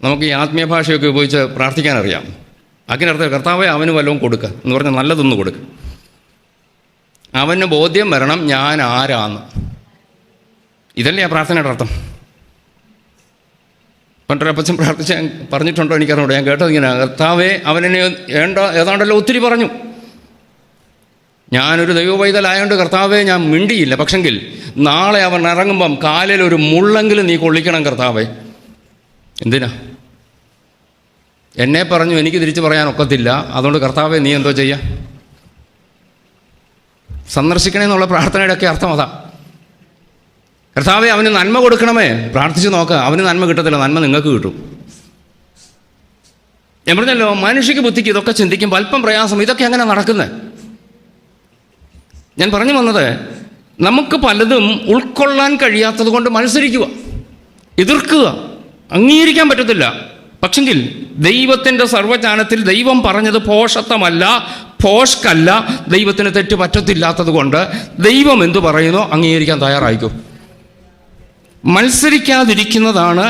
നമുക്ക് ഈ ആത്മീയ ഭാഷയൊക്കെ ഉപയോഗിച്ച് പ്രാർത്ഥിക്കാനറിയാം. അതിനർത്ഥം കർത്താവെ അവന് വല്ലതും കൊടുക്കുക എന്ന് പറഞ്ഞാൽ നല്ലതൊന്ന് കൊടുക്കുക. അവന് ബോധ്യം വരണം ഞാൻ ആരാന്ന്. ഇതല്ലേ ആ പ്രാർത്ഥനയുടെ അർത്ഥം. പണ്ടൊരപ്പച്ചൻ പ്രാർത്ഥിച്ച് പറഞ്ഞിട്ടുണ്ടോ എനിക്കറിഞ്ഞൂടെ, ഞാൻ കേട്ടത് ഇങ്ങനെ, കർത്താവെ അവനെന്നെ ഏതാണ്ടല്ലോ ഒത്തിരി പറഞ്ഞു. ഞാനൊരു ദൈവവൈതലായതുകൊണ്ട് കർത്താവെ ഞാൻ മിണ്ടിയില്ല. പക്ഷെങ്കിൽ നാളെ അവൻ ഇറങ്ങുമ്പം കാലിൽ ഒരു മുള്ളെങ്കിലും നീ കൊള്ളിക്കണം കർത്താവെ. എന്തിനാ? എന്നെ പറഞ്ഞു, എനിക്ക് തിരിച്ചു പറയാൻ ഒക്കത്തില്ല. അതുകൊണ്ട് കർത്താവെ നീ എന്തോ ചെയ്യാം? സന്ദർശിക്കണേ എന്നുള്ള പ്രാർത്ഥനയുടെയൊക്കെ അർത്ഥം അതാ. കർത്താവെ അവന് നന്മ കൊടുക്കണമേ, പ്രാർത്ഥിച്ച് നോക്കുക. അവന് നന്മ കിട്ടത്തില്ല, നന്മ നിങ്ങൾക്ക് കിട്ടും. ഞാൻ പറഞ്ഞല്ലോ, മനുഷ്യക്ക് ബുദ്ധിക്ക് ഇതൊക്കെ ചിന്തിക്കുമ്പോൾ അല്പം പ്രയാസം. ഇതൊക്കെ എങ്ങനെ നടക്കുന്നത്? ഞാൻ പറഞ്ഞു വന്നത്, നമുക്ക് പലതും ഉൾക്കൊള്ളാൻ കഴിയാത്തത് കൊണ്ട് മത്സരിക്കുക, എതിർക്കുക, അംഗീകരിക്കാൻ പറ്റത്തില്ല. പക്ഷെങ്കിൽ ദൈവത്തിൻ്റെ സർവ്വജ്ഞാനത്തിൽ ദൈവം പറഞ്ഞത് പോഷത്വമല്ല, പോഷ്കല്ല. ദൈവത്തിന് തെറ്റ് പറ്റത്തില്ലാത്തത് കൊണ്ട് ദൈവം എന്തു പറയുന്നോ അംഗീകരിക്കാൻ തയ്യാറായിക്കും. മത്സരിക്കാതിരിക്കുന്നതാണ്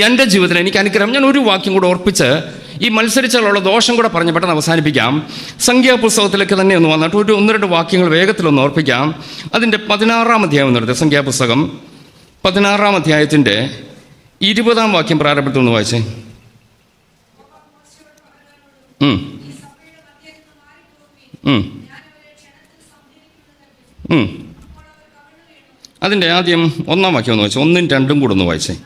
എൻ്റെ ജീവിതത്തിൽ എനിക്ക് അനുഗ്രഹം. ഞാൻ ഒരു വാക്യം കൂടെ ഓർപ്പിച്ച് ഈ മത്സരിച്ചാലുള്ള ദോഷം കൂടെ പറഞ്ഞ് പെട്ടെന്ന് അവസാനിപ്പിക്കാം. സംഖ്യാപുസ്തകത്തിലേക്ക് തന്നെ ഒന്ന് വന്നിട്ട് ഒന്ന് രണ്ട് വാക്യങ്ങൾ വേഗത്തിലൊന്ന് ഓർപ്പിക്കാം. അതിൻ്റെ 16-ാം അധ്യായം എന്നെടുത്ത് സംഖ്യാപുസ്തകം 16-ാം അധ്യായത്തിൻ്റെ 20-ാം വാക്യം പ്രാരംഭത്തിൽ വായിച്ചേ. അതിൻ്റെ ആദ്യം 1-ാം വാക്യം ഒന്ന് വായിച്ചേ. 1ഉം 2ഉം കൂടെ ഒന്ന് വായിച്ചേ.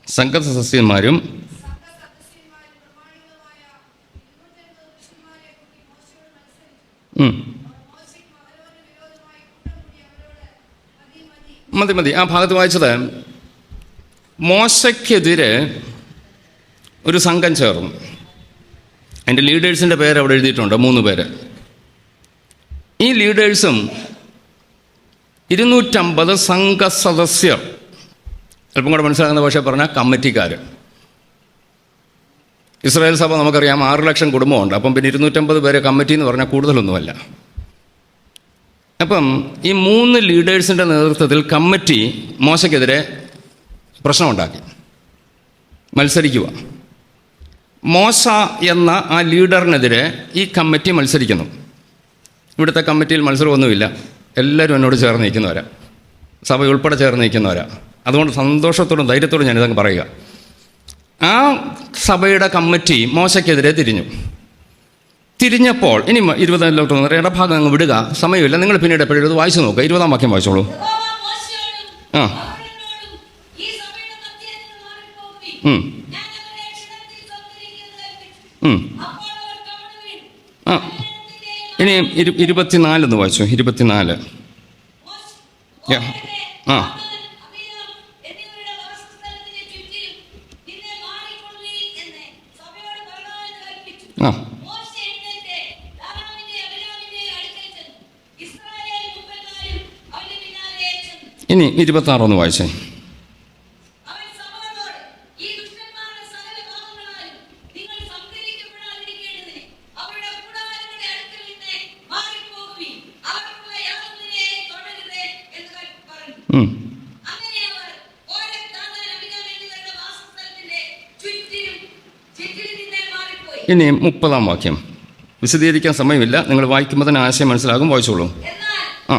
സംഘസദസ്യന്മാരും മതി ആ ഭാഗത്ത് വായിച്ചത്, മോശയ്ക്കെതിരെ ഒരു സംഘം ചേർന്നു. അതിൻ്റെ ലീഡേഴ്സിൻ്റെ പേര് അവിടെ എഴുതിയിട്ടുണ്ട്, 3 പേര്. ഈ ലീഡേഴ്സും 250 സംഘസദസ്യർ, അല്പം കൂടെ മനസ്സിലാകുന്ന ഭാഷ പറഞ്ഞാൽ കമ്മിറ്റിക്കാർ. ഇസ്രായേൽ സഭ നമുക്കറിയാം 6 ലക്ഷം കുടുംബമുണ്ട്. അപ്പം പിന്നെ 250 പേരെ കമ്മിറ്റി എന്ന് പറഞ്ഞാൽ കൂടുതലൊന്നുമല്ല. അപ്പം ഈ 3 ലീഡേഴ്സിൻ്റെ നേതൃത്വത്തിൽ കമ്മിറ്റി മോശയ്ക്കെതിരെ പ്രശ്നമുണ്ടാക്കി, മത്സരിക്കുക. മോശ എന്ന ആ ലീഡറിനെതിരെ ഈ കമ്മിറ്റി മത്സരിക്കുന്നു. ഇവിടുത്തെ കമ്മിറ്റിയിൽ മത്സരമൊന്നുമില്ല, എല്ലാവരും എന്നോട് ചേർന്ന് നിൽക്കുന്നവരാ, സഭ ഉൾപ്പെടെ ചേർന്ന് നിൽക്കുന്നവരാ. അതുകൊണ്ട് സന്തോഷത്തോടും ധൈര്യത്തോടും ഞാനിതങ്ങ് പറയുക. ആ സഭയുടെ കമ്മിറ്റി മോശയ്ക്കെതിരെ തിരിഞ്ഞപ്പോൾ ഇനി 20 ഇടഭാഗം അങ്ങ് വിടുക, സമയമില്ല. നിങ്ങൾ പിന്നീട് എപ്പോഴും ഇത് വായിച്ചു നോക്കുക. 20-ാം വാക്യം വായിച്ചോളൂ. ആ ആ ഇനി 24 വായിച്ചു. 24 ആ ആ ഇനി 26 വായിച്ചേ. ഇനി 30-ാം വാക്യം വിശദീകരിക്കാൻ സമയമില്ല, നിങ്ങൾ വായിക്കുമ്പോൾ തന്നെ ആശയം മനസ്സിലാകും. വായിച്ചോളൂ. ആ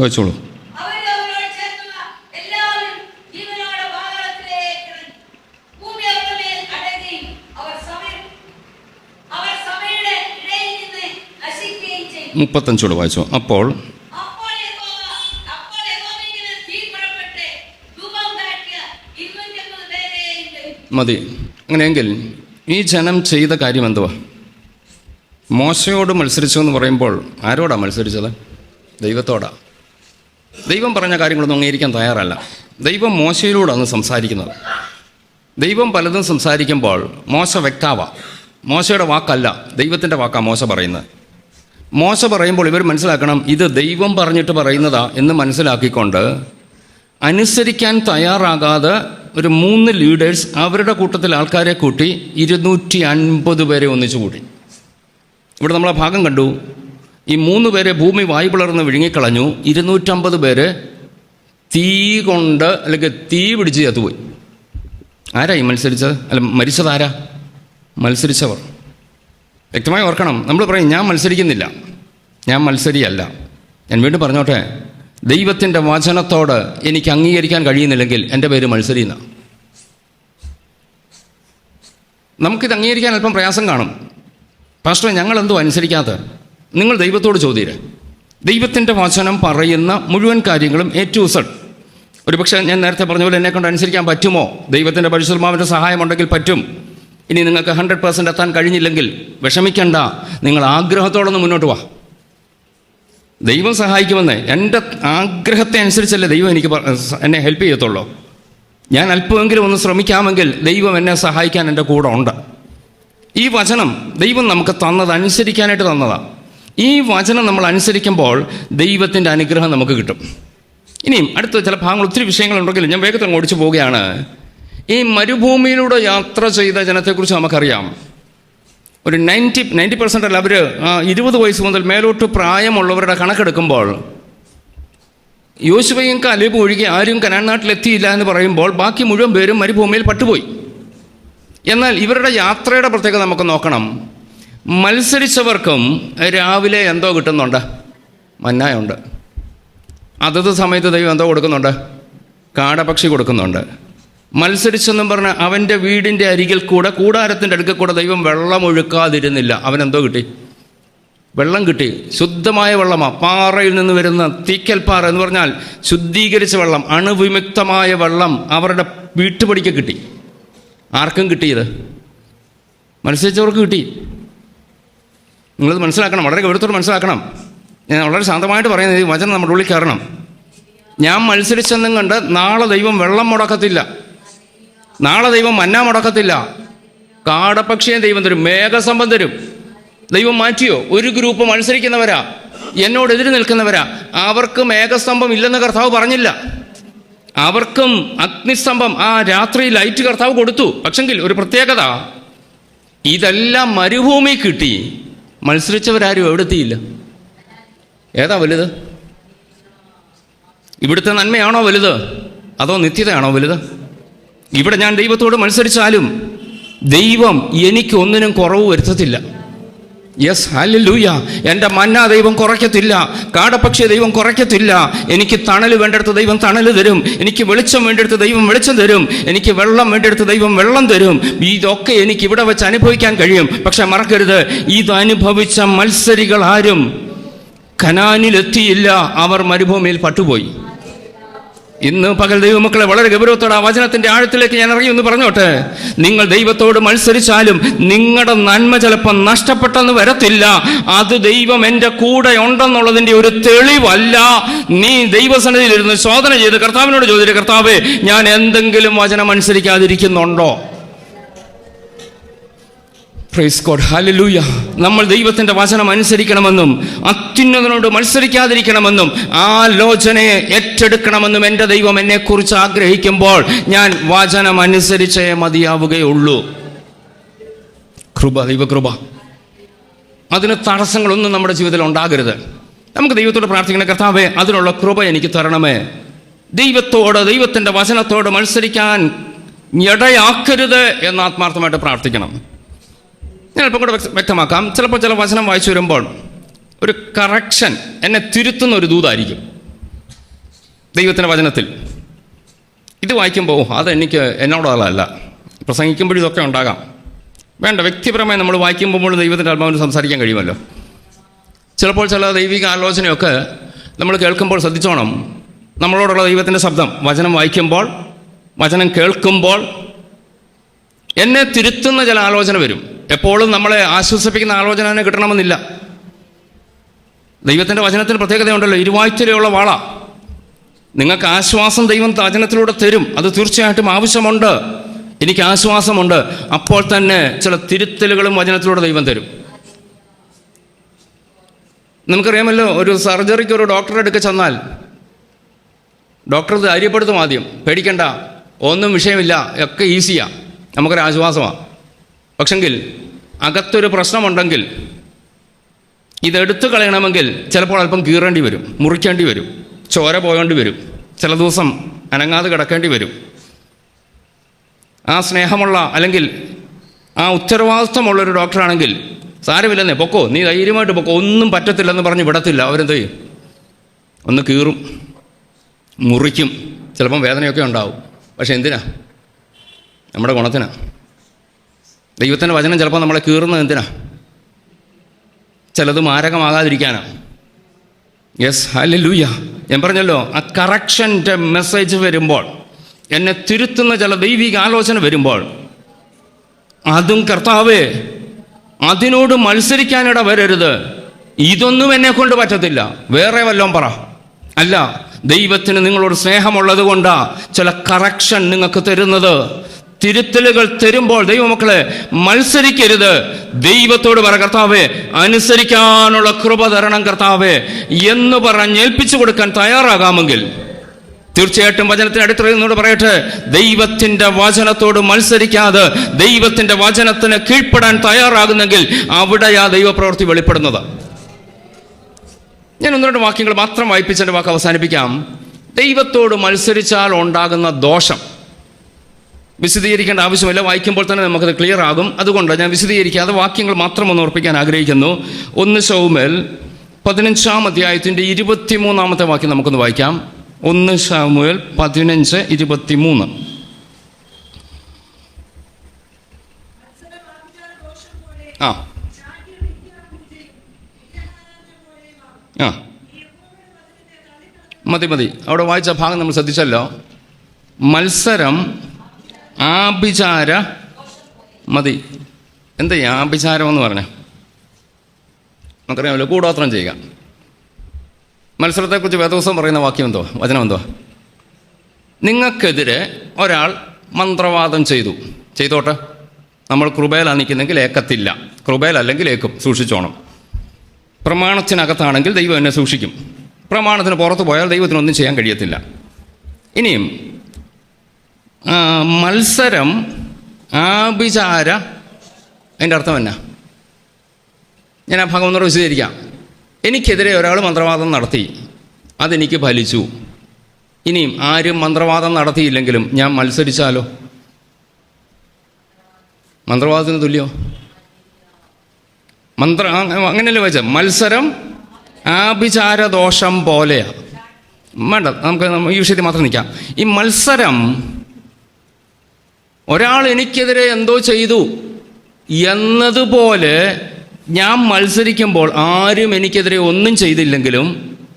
വായിച്ചോളൂ. മുപ്പത്തഞ്ചോട് വായിച്ചു. അപ്പോൾ മതി. അങ്ങനെയെങ്കിൽ ഈ ജനം ചെയ്ത കാര്യം എന്തുവാ? മോശയോട് മത്സരിച്ചു എന്ന് പറയുമ്പോൾ ആരോടാ മത്സരിച്ചത്? ദൈവത്തോടാ. ദൈവം പറഞ്ഞ കാര്യങ്ങളൊന്നും അംഗീകരിക്കാൻ തയ്യാറല്ല. ദൈവം മോശയിലൂടെയാണ് സംസാരിക്കുന്നത്. ദൈവം പലതും സംസാരിക്കുമ്പോൾ മോശ വ്യക്താവാ. മോശയുടെ വാക്കല്ല, ദൈവത്തിൻ്റെ വാക്കാണ് മോശ പറയുന്നത്. മോശ പറയുമ്പോൾ ഇവർ മനസ്സിലാക്കണം, ഇത് ദൈവം പറഞ്ഞിട്ട് പറയുന്നതാ എന്ന് മനസ്സിലാക്കിക്കൊണ്ട് അനുസരിക്കാൻ തയ്യാറാകാതെ ഒരു 3 ലീഡേഴ്സ് അവരുടെ കൂട്ടത്തിൽ ആൾക്കാരെ കൂട്ടി 250 പേരെ ഒന്നിച്ചു കൂട്ടി. ഇവിടെ നമ്മളെ ഭാഗം കണ്ടു. ഈ 3 പേരെ ഭൂമി വായു പിളർന്ന് വിഴുങ്ങിക്കളഞ്ഞു. 250 പേര് തീ കൊണ്ട് അല്ലെങ്കിൽ തീ പിടിച്ച് ചത്തുപോയി. ആരായി മത്സരിച്ചത്? അല്ല, മരിച്ചതാരാ? മത്സരിച്ചവർ. വ്യക്തമായി ഓർക്കണം. നമ്മൾ പറയും ഞാൻ മത്സരിക്കുന്നില്ല, ഞാൻ മത്സരിയല്ല. ഞാൻ വീണ്ടും പറഞ്ഞോട്ടെ, ദൈവത്തിൻ്റെ വചനത്തോട് എനിക്ക് അംഗീകരിക്കാൻ കഴിയുന്നില്ലെങ്കിൽ എൻ്റെ പേര് മത്സരി എന്നാണ്. നമുക്കിത് അംഗീകരിക്കാൻ അല്പം പ്രയാസം കാണും. പാസ്റ്റർ, ഞങ്ങളെന്തോ അനുസരിക്കാത്ത? നിങ്ങൾ ദൈവത്തോട് ചോദ്യരെ. ദൈവത്തിൻ്റെ വചനം പറയുന്ന മുഴുവൻ കാര്യങ്ങളും A to Z. ഒരുപക്ഷെ ഞാൻ നേരത്തെ പറഞ്ഞ പോലെ എന്നെക്കൊണ്ട് അനുസരിക്കാൻ പറ്റുമോ? ദൈവത്തിൻ്റെ പരിശുദ്ധാത്മാവിൻ്റെ സഹായമുണ്ടെങ്കിൽ പറ്റും. ഇനി നിങ്ങൾക്ക് 100% എത്താൻ കഴിഞ്ഞില്ലെങ്കിൽ വിഷമിക്കണ്ട, നിങ്ങൾ ആഗ്രഹത്തോടൊന്ന് മുന്നോട്ട് വാ. ദൈവം സഹായിക്കുമെന്ന്. എൻ്റെ ആഗ്രഹത്തെ അനുസരിച്ചല്ലേ ദൈവം എന്നെ ഹെൽപ്പ് ചെയ്യത്തുള്ളൂ. ഞാൻ അല്പമെങ്കിലും ഒന്ന് ശ്രമിക്കാമെങ്കിൽ ദൈവം എന്നെ സഹായിക്കാൻ എൻ്റെ കൂടെ ഉണ്ട്. ഈ വചനം ദൈവം നമുക്ക് തന്നത് അനുസരിക്കാനായിട്ട് തന്നതാണ്. ഈ വചനം നമ്മൾ അനുസരിക്കുമ്പോൾ ദൈവത്തിൻ്റെ അനുഗ്രഹം നമുക്ക് കിട്ടും. ഇനിയും അടുത്ത ചില ഭാഗങ്ങൾ, ഒത്തിരി വിഷയങ്ങളുണ്ടെങ്കിലും ഞാൻ വേഗത്തിൽ ഓടിച്ചു പോവുകയാണ്. ഈ മരുഭൂമിയിലൂടെ യാത്ര ചെയ്ത ജനത്തെക്കുറിച്ച് നമുക്കറിയാം. ഒരു 90% അല്ല, അവർ 20 വയസ്സ് മുതൽ മേലോട്ട് പ്രായമുള്ളവരുടെ കണക്കെടുക്കുമ്പോൾ യോശുവയും കാലേബും ഒഴികെ ആരും കനാൻ നാട്ടിലെത്തിയില്ല എന്ന് പറയുമ്പോൾ ബാക്കി മുഴുവൻ പേരും മരുഭൂമിയിൽ പട്ടുപോയി. എന്നാൽ ഇവരുടെ യാത്രയുടെ പ്രത്യേകത നമുക്ക് നോക്കണം. മത്സരിച്ചവർക്കും രാവിലെ എന്തോ കിട്ടുന്നുണ്ട്? മന്നായുണ്ട്. അതത് സമയത്ത് ദൈവം എന്തോ കൊടുക്കുന്നുണ്ട്? കാടപക്ഷി കൊടുക്കുന്നുണ്ട്. മത്സരിച്ചെന്നും പറഞ്ഞ് അവൻ്റെ വീടിൻ്റെ അരികിൽ കൂടെ, കൂടാരത്തിൻ്റെ അടുക്കൽ കൂടെ ദൈവം വെള്ളം ഒഴുക്കാതിരുന്നില്ല. അവനെന്തോ കിട്ടി? വെള്ളം കിട്ടി. ശുദ്ധമായ വെള്ളമാണ്. പാറയിൽ നിന്ന് വരുന്ന തീക്കൽപ്പാറ എന്ന് പറഞ്ഞാൽ ശുദ്ധീകരിച്ച വെള്ളം, അണുവിമുക്തമായ വെള്ളം അവരുടെ വീട്ടുപടിക്ക് കിട്ടി. ആർക്കും കിട്ടിയത്? മത്സരിച്ചവർക്ക് കിട്ടി. നിങ്ങളത് മനസ്സിലാക്കണം, വളരെ ഗൗരവത്തോടെ മനസ്സിലാക്കണം. ഞാൻ വളരെ ശാന്തമായിട്ട് പറയുന്നത്, ഈ വചനം നമ്മുടെ ഉള്ളിൽ കയറണം. ഞാൻ മത്സരിച്ചെന്നും കണ്ട് നാളെ ദൈവം വെള്ളം മുടക്കത്തില്ല, നാളെ ദൈവം മന്ന മുടക്കത്തില്ല. കാടപ്പക്ഷിയെ ദൈവം തരും, മേഘസമ്പം തരും. ദൈവം മാറ്റിയോ? ഒരു ഗ്രൂപ്പ് മത്സരിക്കുന്നവരാ, എന്നോട് എതിര് നിൽക്കുന്നവരാ, അവർക്ക് മേഘസ്തംഭം ഇല്ലെന്ന് കർത്താവ് പറഞ്ഞില്ല. അവർക്കും അഗ്നിസ്തംഭം, ആ രാത്രി ലൈറ്റ് കർത്താവ് കൊടുത്തു. പക്ഷെങ്കിൽ ഒരു പ്രത്യേകത, ഇതെല്ലാം മരുഭൂമി കിട്ടി, മത്സരിച്ചവരാരും എവിടെത്തിയില്ല. ഏതാ വലുത്? ഇവിടുത്തെ നന്മയാണോ വലുത്, അതോ നിത്യതയാണോ വലുത്? ഇവിടെ ഞാൻ ദൈവത്തോട് മത്സരിച്ചാലും ദൈവം എനിക്ക് ഒന്നിനും കുറവ് വരുത്തത്തില്ല. Yes, hallelujah. എൻ്റെ മന്ന ദൈവം കുറയ്ക്കത്തില്ല, കാടപ്പക്ഷിയെ ദൈവം കുറയ്ക്കത്തില്ല. എനിക്ക് തണൽ വേണ്ടെടുത്ത് ദൈവം തണൽ തരും, എനിക്ക് വെളിച്ചം വേണ്ടെടുത്ത് ദൈവം വെളിച്ചം തരും, എനിക്ക് വെള്ളം വേണ്ടെടുത്ത് ദൈവം വെള്ളം തരും. ഇതൊക്കെ എനിക്ക് ഇവിടെ വെച്ച് അനുഭവിക്കാൻ കഴിയും. പക്ഷെ മറക്കരുത്, ഇതനുഭവിച്ച മത്സരികൾ ആരും കനാനിലെത്തിയില്ല, അവർ മരുഭൂമിയിൽ പട്ടുപോയി. ഇന്ന് പകൽ ദൈവമക്കളെ വളരെ ഗൗരവത്തോടെ ആ വചനത്തിൻ്റെ ആഴത്തിലേക്ക് ഞാൻ ഇറങ്ങിയെന്ന് പറഞ്ഞോട്ടെ. നിങ്ങൾ ദൈവത്തോട് മത്സരിച്ചാലും നിങ്ങളുടെ നന്മ ചിലപ്പോൾ നഷ്ടപ്പെട്ടെന്ന് വരത്തില്ല. അത് ദൈവം എൻ്റെ കൂടെ ഉണ്ടെന്നുള്ളതിൻ്റെ ഒരു തെളിവല്ല. നീ ദൈവസന്നിധിയിലിരുന്ന് ശോധന ചെയ്ത് കർത്താവിനോട് ചോദിച്ചു, കർത്താവേ, ഞാൻ എന്തെങ്കിലും വചനം അനുസരിക്കാതിരിക്കുന്നുണ്ടോ? Praise God, hallelujah. നമ്മൾ ദൈവത്തിൻ്റെ വചനം അനുസരിക്കണമെന്നും അത്യുന്നതനോട് മത്സരിക്കാതിരിക്കണമെന്നും ആലോചനയെ ഏറ്റെടുക്കണമെന്നും എൻ്റെ ദൈവം എന്നെക്കുറിച്ച് ആഗ്രഹിക്കുമ്പോൾ ഞാൻ വചനം അനുസരിച്ചേ മതിയാവുകയുള്ളൂ. കൃപ, ദൈവകൃപ. അതിന് തടസ്സങ്ങളൊന്നും നമ്മുടെ ജീവിതത്തിൽ ഉണ്ടാകരുത്. നമുക്ക് ദൈവത്തോട് പ്രാർത്ഥിക്കണം, കർത്താവേ, അതിനുള്ള കൃപ എനിക്ക് തരണമേ. ദൈവത്തിൻ്റെ വചനത്തോട് മത്സരിക്കാൻ ഇടയാക്കരുത് എന്ന് ആത്മാർത്ഥമായിട്ട് പ്രാർത്ഥിക്കണം. ഞാൻ അല്പം കൂടെ വ്യക്തമാക്കാം. ചിലപ്പോൾ ചില വചനം വായിച്ചു വരുമ്പോൾ ഒരു കറക്ഷൻ, എന്നെ തിരുത്തുന്ന ഒരു ദൂതായിരിക്കും ദൈവത്തിൻ്റെ വചനത്തിൽ. ഇത് വായിക്കുമ്പോൾ അതെനിക്ക് എന്നോടുള്ളതല്ല. പ്രസംഗിക്കുമ്പോഴും ഇതൊക്കെ ഉണ്ടാകാം. വേണ്ട, വ്യക്തിപരമായി നമ്മൾ വായിക്കുമ്പോൾ ദൈവത്തിൻ്റെ ആത്മാവിന് സംസാരിക്കാൻ കഴിയുമല്ലോ. ചിലപ്പോൾ ചില ദൈവിക ആലോചനയൊക്കെ നമ്മൾ കേൾക്കുമ്പോൾ ശ്രദ്ധിച്ചോണം, നമ്മളോടുള്ള ദൈവത്തിൻ്റെ ശബ്ദം വചനം വായിക്കുമ്പോൾ, വചനം കേൾക്കുമ്പോൾ എന്നെ തിരുത്തുന്ന ചില ആലോചന വരും. എപ്പോഴും നമ്മളെ ആശ്വസിപ്പിക്കുന്ന ആലോചന തന്നെ കിട്ടണമെന്നില്ല. ദൈവത്തിൻ്റെ വചനത്തിന് പ്രത്യേകതയുണ്ടല്ലോ, ഇരുവായ്ത്തലയുള്ള വാള. നിങ്ങൾക്ക് ആശ്വാസം ദൈവം വചനത്തിലൂടെ തരും, അത് തീർച്ചയായിട്ടും ആവശ്യമുണ്ട്. എനിക്ക് ആശ്വാസമുണ്ട്. അപ്പോൾ തന്നെ ചില തിരുത്തലുകളും വചനത്തിലൂടെ ദൈവം തരും. നമുക്കറിയാമല്ലോ, ഒരു സർജറിക്ക് ഒരു ഡോക്ടറുടെ അടുക്ക ചെന്നാൽ ഡോക്ടർ ധൈര്യപ്പെടുത്തും. ആദ്യം പേടിക്കണ്ട, ഒന്നും വിഷയമില്ല, ഒക്കെ ഈസിയാണ്, നമുക്കൊരാശ്വാസമാണ്. പക്ഷെങ്കിൽ അകത്തൊരു പ്രശ്നമുണ്ടെങ്കിൽ ഇതെടുത്തു കളയണമെങ്കിൽ ചിലപ്പോൾ അല്പം കീറേണ്ടി വരും, മുറിക്കേണ്ടി വരും, ചോര പോയേണ്ടി വരും, ചില ദിവസം അനങ്ങാതെ കിടക്കേണ്ടി വരും. ആ സ്നേഹമുള്ള അല്ലെങ്കിൽ ആ ഉത്തരവാദിത്വമുള്ളൊരു ഡോക്ടറാണെങ്കിൽ സാരമില്ലെന്നേ, പൊക്കോ, നീ ധൈര്യമായിട്ട് പൊക്കോ, ഒന്നും പറ്റത്തില്ലെന്ന് പറഞ്ഞ് വിടത്തില്ല. അവരെന്ത് ചെയ്യും? ഒന്ന് കീറും, മുറിക്കും, ചിലപ്പം വേദനയൊക്കെ ഉണ്ടാവും. പക്ഷെ എന്തിനാ? നമ്മുടെ ഗുണത്തിനാ. ദൈവത്തിൻ്റെ വചനം ചിലപ്പോൾ നമ്മളെ കീറുന്നത് എന്തിനാ? ചിലത് മാരകമാകാതിരിക്കാനാണ്. Yes, hallelujah. ഞാൻ പറഞ്ഞല്ലോ, ആ കറക്ഷൻ്റെ മെസ്സേജ് വരുമ്പോൾ, എന്നെ തിരുത്തുന്ന ചില ദൈവിക ആലോചന വരുമ്പോൾ, അതും കർത്താവേ, അതിനോട് മത്സരിക്കാനിട വരരുത്, ഇതൊന്നും എന്നെ കൊണ്ട് പറ്റത്തില്ല, വേറെ വല്ലതും പറ. അല്ല, ദൈവത്തിന് നിങ്ങളോട് സ്നേഹമുള്ളത് കൊണ്ടാ ചില കറക്ഷൻ നിങ്ങൾക്ക് തരുന്നത്. തിരുത്തലുകൾ തരുമ്പോൾ ദൈവമക്കളെ മത്സരിക്കരുത്. ദൈവത്തോട് പറ, കർത്താവേ, അനുസരിക്കാനുള്ള കൃപ തരണം കർത്താവേ എന്ന് പറഞ്ഞേൽപ്പിച്ചു കൊടുക്കാൻ തയ്യാറാകാമെങ്കിൽ തീർച്ചയായിട്ടും വചനത്തിന് അടിത്തറയെന്നോട് പറയട്ടെ, ദൈവത്തിൻ്റെ വചനത്തോട് മത്സരിക്കാതെ ദൈവത്തിൻ്റെ വചനത്തിന് കീഴ്പ്പെടാൻ തയ്യാറാകുന്നെങ്കിൽ അവിടെയാ ദൈവപ്രവൃത്തി വെളിപ്പെടുന്നത്. ഞാൻ ഒന്ന് രണ്ട് വാക്യങ്ങൾ മാത്രം വായിപ്പിച്ചെൻ്റെ വാക്ക് അവസാനിപ്പിക്കാം. ദൈവത്തോട് മത്സരിച്ചാൽ ഉണ്ടാകുന്ന ദോഷം വിശദീകരിക്കേണ്ട ആവശ്യമില്ല, വായിക്കുമ്പോൾ തന്നെ നമുക്കത് ക്ലിയർ ആകും. അതുകൊണ്ട് ഞാൻ വിശദീകരിക്കാതെ വാക്യങ്ങൾ മാത്രം ഒന്ന് ഓർപ്പിക്കാൻ ആഗ്രഹിക്കുന്നു. 1 ശമൂവേൽ 15-ാം അധ്യായത്തിൻ്റെ 23-ാമത്തെ വാക്യം നമുക്കൊന്ന് വായിക്കാം. 1 ശമൂവേൽ 15:23. മതി. അവിടെ വായിച്ച ഭാഗം നമ്മൾ ശ്രദ്ധിച്ചല്ലോ. മത്സരം, ആഭിചാര, മതി. എന്താ ഈ ആഭിചാരം എന്ന് പറഞ്ഞേ? നമുക്കറിയാമല്ലോ, കൂടോത്രം ചെയ്യുക. മത്സരത്തെക്കുറിച്ച് വേദപുസ്തകം പറയുന്ന വാക്യം എന്തോ, വചനം എന്തോ? നിങ്ങൾക്കെതിരെ ഒരാൾ മന്ത്രവാദം ചെയ്തോട്ടെ, നമ്മൾ കൃപയിലാണ് നിൽക്കുന്നെങ്കിൽ ഏക്കത്തില്ല, കൃപയിലല്ലെങ്കിൽ ഏക്കും, സൂക്ഷിച്ചോണം. പ്രമാണത്തിനകത്താണെങ്കിൽ ദൈവം എന്നെ സൂക്ഷിക്കും, പ്രമാണത്തിന് പുറത്ത് പോയാൽ ദൈവത്തിനൊന്നും ചെയ്യാൻ കഴിയത്തില്ല. ഇനിയും മത്സരം, ആഭിചാര, അതിൻ്റെ അർത്ഥം എന്നാ? ഞാൻ ആ ഭാഗം ഒന്നുകൂടെ വിശദീകരിക്കാം. എനിക്കെതിരെ ഒരാൾ മന്ത്രവാദം നടത്തി, അതെനിക്ക് ഫലിച്ചു. ഇനിയും ആരും മന്ത്രവാദം നടത്തിയില്ലെങ്കിലും ഞാൻ മത്സരിച്ചാലോ? മന്ത്രവാദത്തിന് തുല്യോ? അങ്ങനെയല്ലേ വായിച്ച? മത്സരം ആഭിചാരദോഷം പോലെയാണ്. വേണ്ട, നമുക്ക് ഈ വിഷയത്തിൽ മാത്രം നിൽക്കാം. ഈ മത്സരം, ഒരാൾ എനിക്കെതിരെ എന്തോ ചെയ്തു എന്നതുപോലെ ഞാൻ മത്സരിക്കുമ്പോൾ ആരും എനിക്കെതിരെ ഒന്നും ചെയ്തില്ലെങ്കിലും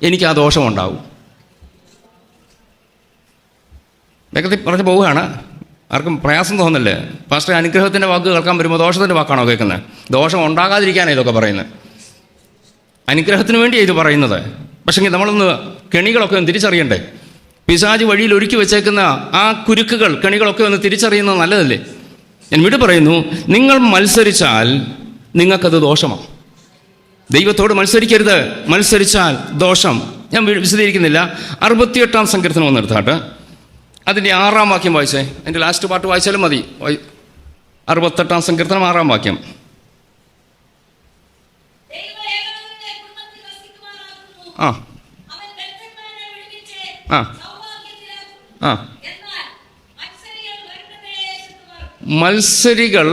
എനിക്ക് ആ ദോഷമുണ്ടാവും. വേഗത്തിൽ പറഞ്ഞു പോവുകയാണ്, ആർക്കും പ്രയാസം തോന്നല്ലേ? പാസ്റ്റർ അനുഗ്രഹത്തിൻ്റെ വാക്ക് കേൾക്കാൻ വരുമ്പോൾ ദോഷത്തിൻ്റെ വാക്കാണോ കേൾക്കുന്നത്? ദോഷം ഉണ്ടാകാതിരിക്കാനാണ് ഇതൊക്കെ പറയുന്നത്. അനുഗ്രഹത്തിന് വേണ്ടിയാണ് ഇത് പറയുന്നത്. പക്ഷേ നമ്മളൊന്ന് കെണികളൊക്കെ ഒന്ന് തിരിച്ചറിയണ്ടേ? പിശാച് വഴിയിൽ ഒരുക്കി വെച്ചേക്കുന്ന ആ കുരുക്കുകൾ, കെണികളൊക്കെ ഒന്ന് തിരിച്ചറിയുന്നത് നല്ലതല്ലേ? ഞാൻ വീണ്ടും പറയുന്നു, നിങ്ങൾ മത്സരിച്ചാൽ നിങ്ങൾക്കത് ദോഷമാണ്. ദൈവത്തോട് മത്സരിക്കരുത്, മത്സരിച്ചാൽ ദോഷം. ഞാൻ വിശദീകരിക്കുന്നില്ല. 68-ാം സങ്കീർത്തനം ഒന്ന് എടുത്താട്ട് അതിൻ്റെ 6-ാം വാക്യം വായിച്ചേ. അതിൻ്റെ ലാസ്റ്റ് പാർട്ട് വായിച്ചാലും മതി. 68-ാം സങ്കീർത്തനം 6-ാം വാക്യം. ആ ആ ആ മത്സരികൾ.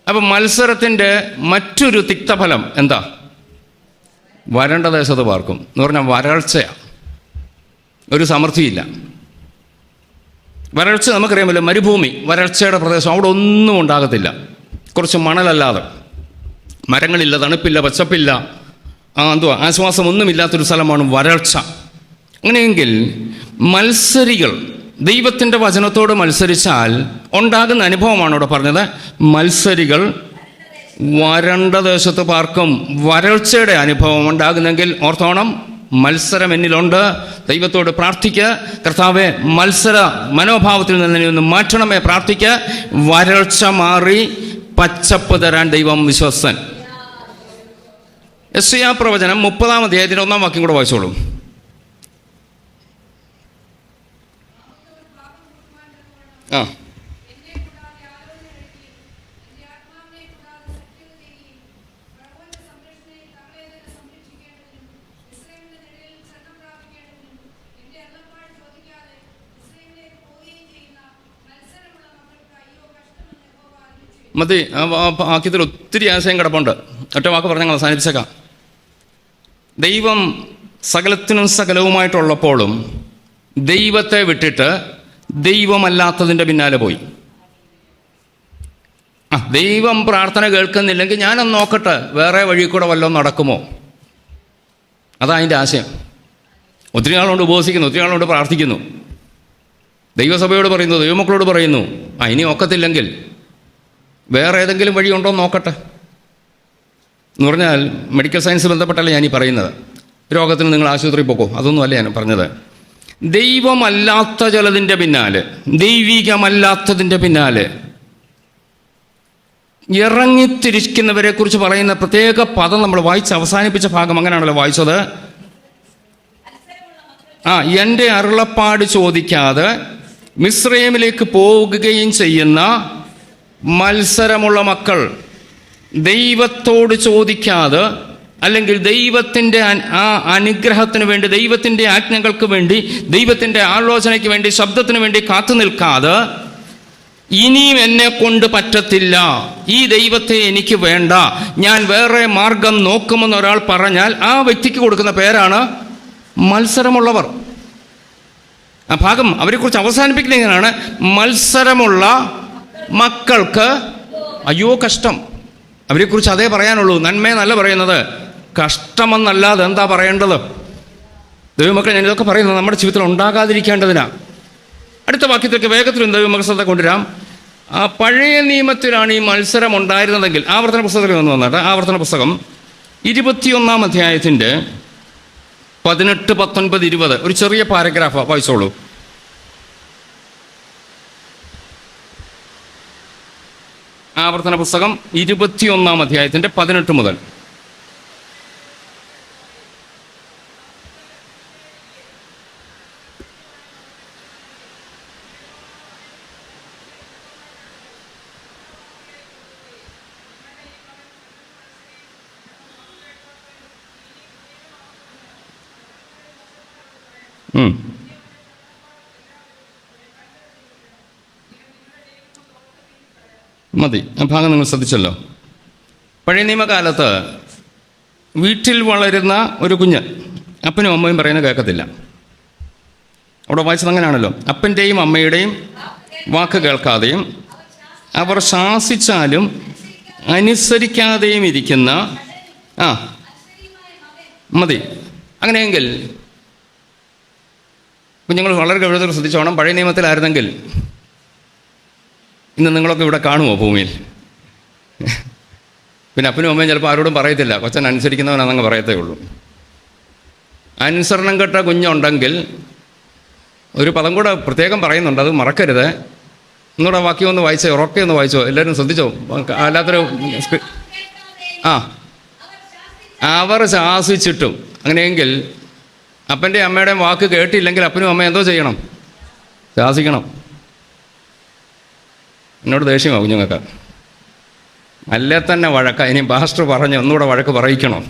അപ്പം മത്സരത്തിൻ്റെ മറ്റൊരു തിക്തഫലം എന്താ? വരണ്ട ദേശത്ത് പാർക്കും എന്ന് പറഞ്ഞാൽ വരൾച്ചയാണ്. ഒരു സമൃദ്ധിയില്ല. വരൾച്ച നമുക്കറിയാമല്ലോ, മരുഭൂമി, വരൾച്ചയുടെ പ്രദേശം, അവിടെ ഒന്നും ഉണ്ടാകത്തില്ല. കുറച്ച് മണലല്ലാതെ, മരങ്ങളില്ല, തണുപ്പില്ല, പച്ചപ്പില്ല, ആശ്വാസമൊന്നുമില്ലാത്തൊരു സ്ഥലമാണ് വരൾച്ച. അങ്ങനെയെങ്കിൽ മത്സരികൾ ദൈവത്തിൻ്റെ വചനത്തോട് മത്സരിച്ചാൽ ഉണ്ടാകുന്ന അനുഭവമാണ് ഇവിടെ പറഞ്ഞത്. മത്സരികൾ വരണ്ട ദേശത്ത് പാർക്കും. വരൾച്ചയുടെ അനുഭവം ഉണ്ടാകുന്നെങ്കിൽ ഓർത്തോണം, മത്സരം എന്നിലുണ്ട്. ദൈവത്തോട് പ്രാർത്ഥിക്കുക, കർത്താവെ മത്സര മനോഭാവത്തിൽ നിന്ന് ഒന്ന് മാറ്റണമേ, പ്രാർത്ഥിക്കുക. വരൾച്ച മാറി പച്ചപ്പ് തരാൻ ദൈവം വിശ്വസ്തൻ. യെശയ്യാ പ്രവചനം 30-ാം അധ്യായത്തിൻ്റെ 1-ാം വാക്യം കൂടെ വായിച്ചോളൂ. ആ മതി. ആ വാക്യത്തിൽ ഒത്തിരി ആശയം കിടപ്പുണ്ട്. ഒറ്റ വാക്ക് പറഞ്ഞാൽ അവസാനിപ്പിച്ചേക്കാം. ദൈവം സകലത്തിനും സകലവുമായിട്ടുള്ളപ്പോഴും ദൈവത്തെ വിട്ടിട്ട് ദൈവമല്ലാത്തതിൻ്റെ പിന്നാലെ പോയി. ദൈവം പ്രാർത്ഥന കേൾക്കുന്നില്ലെങ്കിൽ ഞാനൊന്ന് നോക്കട്ടെ, വേറെ വഴി കൂടെ വല്ലതും നടക്കുമോ? അതാ അതിൻ്റെ ആശയം. ഒത്തിരി ആളുകൊണ്ട് ഉപവസിക്കുന്നു, ഒത്തിരി ആളുകൊണ്ട് പ്രാർത്ഥിക്കുന്നു, ദൈവസഭയോട് പറയുന്നു, ദൈവമക്കളോട് പറയുന്നു, ഇനി ഒക്കത്തില്ലെങ്കിൽ വേറെ ഏതെങ്കിലും വഴിയുണ്ടോ നോക്കട്ടെ എന്ന് പറഞ്ഞാൽ മെഡിക്കൽ സയൻസ് ബന്ധപ്പെട്ടല്ല ഞാനീ പറയുന്നത്. രോഗത്തിന് നിങ്ങൾ ആശുപത്രിയിൽ പോകോ, അതൊന്നും അല്ല ഞാൻ പറഞ്ഞത്. ദൈവമല്ലാത്ത ചിലതിൻ്റെ പിന്നാലെ, ദൈവികമല്ലാത്തതിൻ്റെ പിന്നാലെ ഇറങ്ങിത്തിരിക്കുന്നവരെ കുറിച്ച് പറയുന്ന പ്രത്യേക പദം നമ്മൾ വായിച്ച് അവസാനിപ്പിച്ച ഭാഗം അങ്ങനെയാണല്ലോ വായിച്ചത്. എൻ്റെ അരുളപ്പാട് ചോദിക്കാതെ മിസ്രയീമിലേക്ക് പോകുകയും ചെയ്യുന്ന മത്സരമുള്ള മക്കൾ, ദൈവത്തോട് ചോദിക്കാതെ അല്ലെങ്കിൽ ദൈവത്തിൻ്റെ ആ അനുഗ്രഹത്തിന് വേണ്ടി, ദൈവത്തിൻ്റെ ആജ്ഞകൾക്ക് വേണ്ടി, ദൈവത്തിൻ്റെ ആലോചനയ്ക്ക് വേണ്ടി, ശബ്ദത്തിന് വേണ്ടി കാത്തു നിൽക്കാതെ ഇനിയും എന്നെ കൊണ്ട് പറ്റത്തില്ല, ഈ ദൈവത്തെ എനിക്ക് വേണ്ട, ഞാൻ വേറെ മാർഗം നോക്കുമെന്ന് ഒരാൾ പറഞ്ഞാൽ ആ വ്യക്തിക്ക് കൊടുക്കുന്ന പേരാണ് മത്സരമുള്ളവർ. ആ ഭാഗം അവരെക്കുറിച്ച് അവസാനിപ്പിക്കുന്നത് ഇങ്ങനെയാണ്: മത്സരമുള്ള മക്കൾക്ക് അയ്യോ കഷ്ടം. അവരെക്കുറിച്ച് അതേ പറയാനുള്ളൂ, നന്മയെന്നല്ല പറയുന്നത്, കഷ്ടമെന്നല്ലാതെ എന്താ പറയേണ്ടത്? ദൈവമക്കളെ, ഞാനിതൊക്കെ പറയുന്നത് നമ്മുടെ ജീവിതത്തിൽ ഉണ്ടാകാതിരിക്കേണ്ടതിനാണ്. അടുത്ത വാക്യത്തിലേക്ക് വേഗത്തിലും ദൈവമക്കൾ ശ്രദ്ധ കൊണ്ടുവരാം. ആ പഴയ നിയമത്തിലാണ് ഈ മത്സരം ഉണ്ടായിരുന്നതെങ്കിൽ, ആവർത്തന പുസ്തകത്തിൽ വന്ന് വന്നിട്ട് ആവർത്തന പുസ്തകം 21-ാം അധ്യായത്തിൻ്റെ 18, 19, 20 ഒരു ചെറിയ പാരഗ്രാഫ് വായിച്ചോളൂ. ആവർത്തന പുസ്തകം 21-ാം അധ്യായത്തിൻ്റെ 18 മുതൽ. മതി, ആ ഭാഗം നിങ്ങൾ ശ്രദ്ധിച്ചല്ലോ. പഴയ നിയമകാലത്ത് വീട്ടിൽ വളരുന്ന ഒരു കുഞ്ഞ് അപ്പനും അമ്മയും പറയുന്നത് കേൾക്കത്തില്ല. അവിടെ വായിച്ചത് അങ്ങനെയാണല്ലോ. അപ്പൻ്റെയും അമ്മയുടെയും വാക്ക് കേൾക്കാതെയും അവർ ശാസിച്ചാലും അനുസരിക്കാതെയും ഇരിക്കുന്ന മതി. അങ്ങനെയെങ്കിൽ കുഞ്ഞുങ്ങൾ വളരെ ഗൗരവത്തിൽ ശ്രദ്ധിച്ചോണം. പഴയ നിയമത്തിലായിരുന്നെങ്കിൽ ഇന്ന് നിങ്ങളൊക്കെ ഇവിടെ കാണുമോ ഭൂമിയിൽ? പിന്നെ അപ്പനും അമ്മയും ചിലപ്പോൾ ആരോടും പറയത്തില്ല, കൊച്ചൻ അനുസരിക്കുന്നവനാണെന്നങ്ങ് പറയത്തേ ഉള്ളൂ. അനുസരണം കെട്ട കുഞ്ഞുണ്ടെങ്കിൽ ഒരു പദം കൂടെ പ്രത്യേകം പറയുന്നുണ്ട്, അത് മറക്കരുത്. ഒന്നുകൂടെ വാക്യം ഒന്ന് വായിച്ചോ, ഉറക്കെ ഒന്ന് വായിച്ചോ, എല്ലാവരും ശ്രദ്ധിച്ചോ. അല്ലാത്തൊരു അവർ ശാസിച്ചിട്ടും. അങ്ങനെയെങ്കിൽ അപ്പൻ്റെ അമ്മയുടെയും വാക്ക് കേട്ടില്ലെങ്കിൽ അപ്പനും അമ്മയും എന്തോ ചെയ്യണം? ശാസിക്കണം. എന്നോട് ദേഷ്യമാവും കുഞ്ഞുങ്ങൾക്ക്. അല്ലേ തന്നെ വഴക്ക. ഇനി പാസ്റ്റർ പറഞ്ഞ് ഒന്നുകൂടെ വഴക്ക് പറയിക്കണം.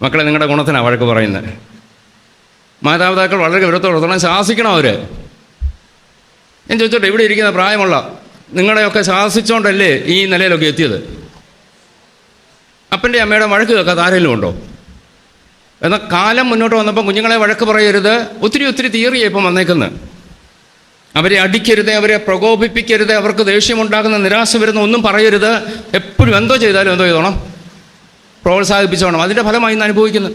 മക്കളെ, നിങ്ങളുടെ ഗുണത്തിനാണ് വഴക്ക് പറയുന്നത്. മാതാപിതാക്കൾ വളരെ ഗൗരവത്തോടെ ശാസിക്കണം. അവർ ഞാൻ ചോദിച്ചോട്ടെ, ഇവിടെ ഇരിക്കുന്ന പ്രായമുള്ള നിങ്ങളെയൊക്കെ ശാസിച്ചോണ്ടല്ലേ ഈ നിലയിലൊക്കെ എത്തിയത്? അപ്പൻ്റെ അമ്മയുടെ വഴക്ക് കേൾക്കാത്ത ആരെങ്കിലും ഉണ്ടോ? എന്നാൽ കാലം മുന്നോട്ട് വന്നപ്പോൾ കുഞ്ഞുങ്ങളെ വഴക്ക് പറയരുത്, ഒത്തിരി തിയറിയാണ് ഇപ്പം വന്നേക്കുന്നത്. അവരെ അടിക്കരുത്, അവരെ പ്രകോപിപ്പിക്കരുത്, അവർക്ക് ദേഷ്യമുണ്ടാകുന്ന, നിരാശ വരുന്ന ഒന്നും പറയരുത്. എപ്പോഴും എന്തോ ചെയ്താലും എന്തോ ചെയ്തോണം? പ്രോത്സാഹിപ്പിച്ചോണം. അതിൻ്റെ ഫലമായി ഇന്ന് അനുഭവിക്കുന്നു.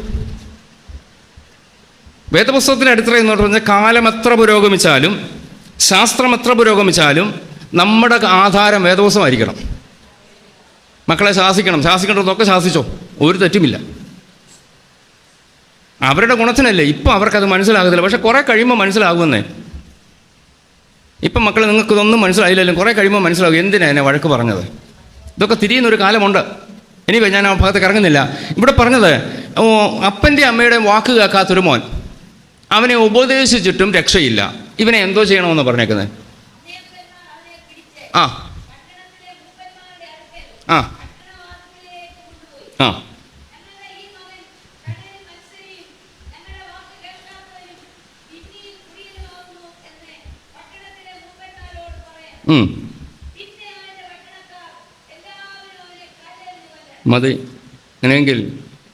വേദപുസ്തകത്തിൻ്റെ അടിത്തറ എന്ന് പറഞ്ഞാൽ കാലം എത്ര പുരോഗമിച്ചാലും ശാസ്ത്രം എത്ര പുരോഗമിച്ചാലും നമ്മുടെ ആധാരം വേദപുസ്തകമായിരിക്കണം. മക്കളെ ശാസിക്കണം, ശാസിക്കേണ്ടതൊക്കെ ശാസിച്ചോ, ഒരു തെറ്റുമില്ല. അവരുടെ ഗുണത്തിനല്ലേ. ഇപ്പം അവർക്കത് മനസ്സിലാകത്തില്ല, പക്ഷെ കുറേ കഴിയുമ്പോൾ മനസ്സിലാകുമെന്നേ. ഇപ്പം മക്കളെ, നിങ്ങൾക്കിതൊന്നും മനസ്സിലായില്ലെങ്കിലും കുറേ കഴിയുമ്പോൾ മനസ്സിലാകും എന്തിനാണ് എന്നെ വഴക്ക് പറഞ്ഞത്. ഇതൊക്കെ തിരിയുന്നൊരു കാലമുണ്ട്. ഇനി ഞാൻ ആ ഭാഗത്തേക്ക് ഇറങ്ങുന്നില്ല. ഇവിടെ പറഞ്ഞത് അപ്പൻ്റെ അമ്മയുടെ വാക്ക് കേൾക്കാത്തൊരു മോൻ, അവനെ ഉപദേശിച്ചിട്ടും രക്ഷയില്ല. ഇവനെ എന്തോ ചെയ്യണമെന്ന് പറഞ്ഞേക്കുന്നത്? ആ ആ ആ മതി. അങ്ങനെയെങ്കിൽ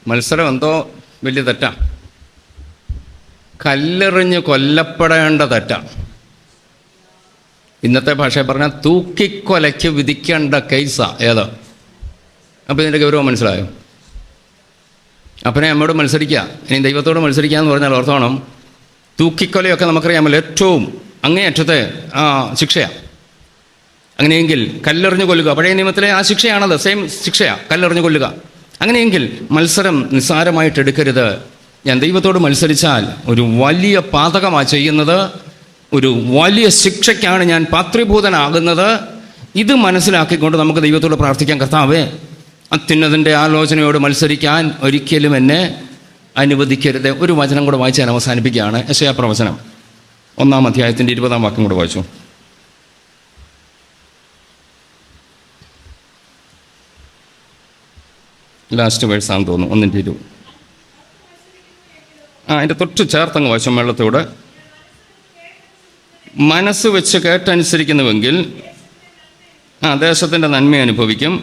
മത്സരം എന്തോ വലിയ തെറ്റാ. കല്ലെറിഞ്ഞ് കൊല്ലപ്പെടേണ്ട തെറ്റാ. ഇന്നത്തെ ഭാഷയിൽ പറഞ്ഞാൽ തൂക്കിക്കൊലയ്ക്ക് വിധിക്കേണ്ട കേസാ ഏത്. അപ്പോൾ ഇതിൻ്റെ ഗൗരവം മനസ്സിലായോ? അപ്പനെ അമ്മയോട് മത്സരിക്കുക, ഇനി ദൈവത്തോട് മത്സരിക്കുക എന്ന് പറഞ്ഞാൽ ഓർത്തോണം, തൂക്കിക്കൊലയൊക്കെ നമുക്കറിയാമല്ലോ ഏറ്റവും അങ്ങേയറ്റത്തെ ശിക്ഷയാണ്. അങ്ങനെയെങ്കിൽ കല്ലെറിഞ്ഞു കൊല്ലുക, പഴയ നിയമത്തിലെ ആ ശിക്ഷയാണത്, സെയിം ശിക്ഷയാണ്, കല്ലെറിഞ്ഞു കൊല്ലുക. അങ്ങനെയെങ്കിൽ മത്സരം നിസ്സാരമായിട്ട് എടുക്കരുത്. ഞാൻ ദൈവത്തോട് മത്സരിച്ചാൽ ഒരു വലിയ പാതകമാണ് ചെയ്യുന്നത്, ഒരു വലിയ ശിക്ഷയ്ക്കാണ് ഞാൻ പാത്രീഭൂതനാകുന്നത്. ഇത് മനസ്സിലാക്കിക്കൊണ്ട് നമുക്ക് ദൈവത്തോട് പ്രാർത്ഥിക്കാൻ, കർത്താവേ, അത്യുന്നതൻ്റെ ആലോചനയോട് മത്സരിക്കാൻ ഒരിക്കലും എന്നെ അനുവദിക്കരുത്. ഒരു വചനം കൂടെ വായിച്ച് ഞാൻ അവസാനിപ്പിക്കുകയാണ്. യെശയ്യാ പ്രവചനം 1-ാം അധ്യായത്തിൻ്റെ 20-ാം വാക്യം കൂടെ വായിച്ചു. ലാസ്റ്റ് വേഴ്സാന്ന് തോന്നുന്നു, 1:20. അതിൻ്റെ തൊട്ട് ചേർത്തങ്ങ് വായിച്ചു വെള്ളത്തോട്. മനസ്സ് വെച്ച് കേട്ടനുസരിക്കുന്നുവെങ്കിൽ ദേശത്തിൻ്റെ നന്മ അനുഭവിക്കും.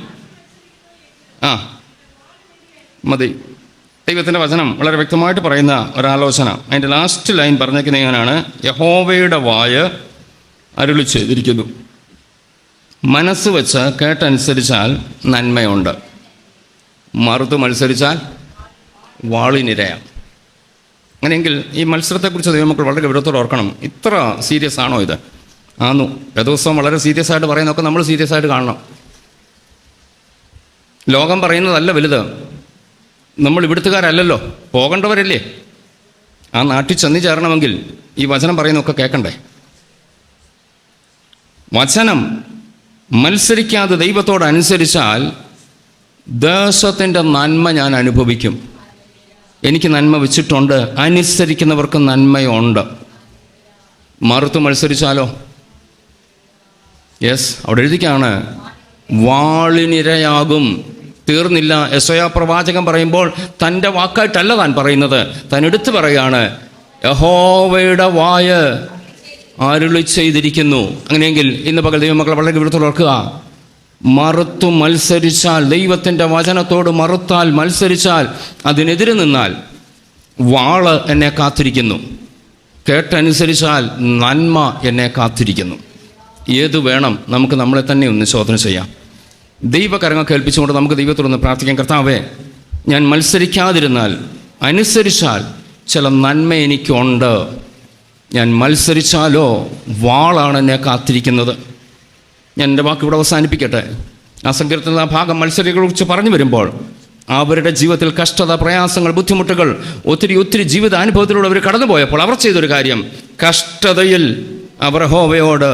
മതി. ദൈവത്തിൻ്റെ വചനം വളരെ വ്യക്തമായിട്ട് പറയുന്ന ഒരാലോചന. അതിൻ്റെ ലാസ്റ്റ് ലൈൻ പറഞ്ഞേക്കുന്ന ഇങ്ങനെയാണ്: യഹോവയുടെ വായ അരുളി ചെയ്തിരിക്കുന്നു, മനസ്സ് വെച്ച് കേട്ടനുസരിച്ചാൽ നന്മയുണ്ട്, മറുത്ത് മത്സരിച്ചാൽ വാളിനിരയാം. അങ്ങനെയെങ്കിൽ ഈ മത്സരത്തെക്കുറിച്ച് ദൈവമക്കൾ വളരെ ഗൗരവത്തോടെ ഓർക്കണം. ഇത്ര സീരിയസ് ആണോ ഇത്? ആന്നു. ദിവസവും വളരെ സീരിയസ് ആയിട്ട് പറയുന്നതൊക്കെ നമ്മൾ സീരിയസ് ആയിട്ട് കാണണം. ലോകം പറയുന്നതല്ല വലുത്. നമ്മൾ ഇവിടുത്തുകാരല്ലല്ലോ, പോകേണ്ടവരല്ലേ. ആ നാട്ടിൽ ചെന്നു ചേരണമെങ്കിൽ ഈ വചനം പറയുന്നതൊക്കെ കേൾക്കണ്ടേ? വചനം മത്സരിക്കാതെ ദൈവത്തോടനുസരിച്ചാൽ ദേശത്തിൻ്റെ നന്മ ഞാൻ അനുഭവിക്കും. എനിക്ക് നന്മ വെച്ചിട്ടുണ്ട്, അനുസരിക്കുന്നവർക്ക് നന്മയുണ്ട്. മറുത്ത് മത്സരിച്ചാലോ? യെസ്, അവിടെ എഴുതിക്കാണ് വാളിനിരയാകും. തീർന്നില്ല. യെശയ്യാ പ്രവാചകൻ പറയുമ്പോൾ തൻ്റെ വാക്കായിട്ടല്ല താൻ പറയുന്നത്, താൻ എടുത്തു പറയുകയാണ്, യഹോവയുടെ വായ അരുളി ചെയ്തിരിക്കുന്നു. അങ്ങനെയെങ്കിൽ ഇന്ന് പകൽ ദൈവമക്കളെ വളരെ ഗൗരവത്തോടെ ഓർക്കുക. മറുത്തു മത്സരിച്ചാൽ, ദൈവത്തിൻ്റെ വചനത്തോട് മറുത്താൽ, മത്സരിച്ചാൽ, അതിനെതിരെ നിന്നാൽ വാള് എന്നെ കാത്തിരിക്കുന്നു. കേട്ടനുസരിച്ചാൽ നന്മ എന്നെ കാത്തിരിക്കുന്നു. ഏതു വേണം? നമുക്ക് നമ്മളെ തന്നെ ഒന്ന് ശോധന ചെയ്യാം. ദൈവകരങ്ങൾ കേൾപ്പിച്ചുകൊണ്ട് നമുക്ക് ദൈവത്തോടൊന്ന് പ്രാർത്ഥിക്കാം. കർത്താവേ, ഞാൻ മത്സരിക്കാതിരുന്നാൽ, അനുസരിച്ചാൽ ചില നന്മ എനിക്കുണ്ട്. ഞാൻ മത്സരിച്ചാലോ വാളാണ് എന്നെ കാത്തിരിക്കുന്നത്. ഞാൻ എൻ്റെ വാക്ക് ഇവിടെ അവസാനിപ്പിക്കട്ടെ. ആ സങ്കീർത്തന ഭാഗം മത്സരികളെക്കുറിച്ച് പറഞ്ഞു വരുമ്പോൾ അവരുടെ ജീവിതത്തിൽ കഷ്ടത, പ്രയാസങ്ങൾ, ബുദ്ധിമുട്ടുകൾ, ഒത്തിരി ജീവിതാനുഭവത്തിലൂടെ അവർ കടന്നുപോയപ്പോൾ അവർ ചെയ്തൊരു കാര്യം, കഷ്ടതയിൽ അവർ യഹോവയോട്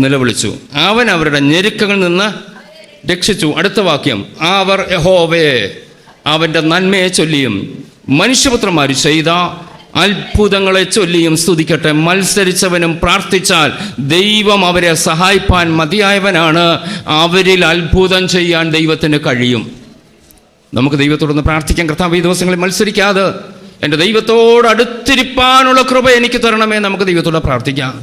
നിലവിളിച്ചു. അവൻ അവരുടെ ഞെരുക്കങ്ങളിൽ നിന്ന് രക്ഷിച്ചു. അടുത്ത വാക്യം, അവർ യഹോവയെ അവൻ്റെ നന്മയെ ചൊല്ലിയും മനുഷ്യപുത്രന്മാർ ചെയ്ത അത്ഭുതങ്ങളെ ചൊല്ലിയും സ്തുതിക്കട്ടെ. മത്സരിച്ചവനും പ്രാർത്ഥിച്ചാൽ ദൈവം അവരെ സഹായിപ്പാൻ മതിയായവനാണ്. അവരിൽ അത്ഭുതം ചെയ്യാൻ ദൈവത്തിന് കഴിയും. നമുക്ക് ദൈവത്തോടൊന്ന് പ്രാർത്ഥിക്കാം. കർത്താവ്, ഈ ദിവസങ്ങളിൽ മത്സരിക്കാതെ എൻ്റെ ദൈവത്തോട് അടുത്തിരിപ്പാനുള്ള കൃപ എനിക്ക് തരണമേ. നമുക്ക് ദൈവത്തോട് പ്രാർത്ഥിക്കാം.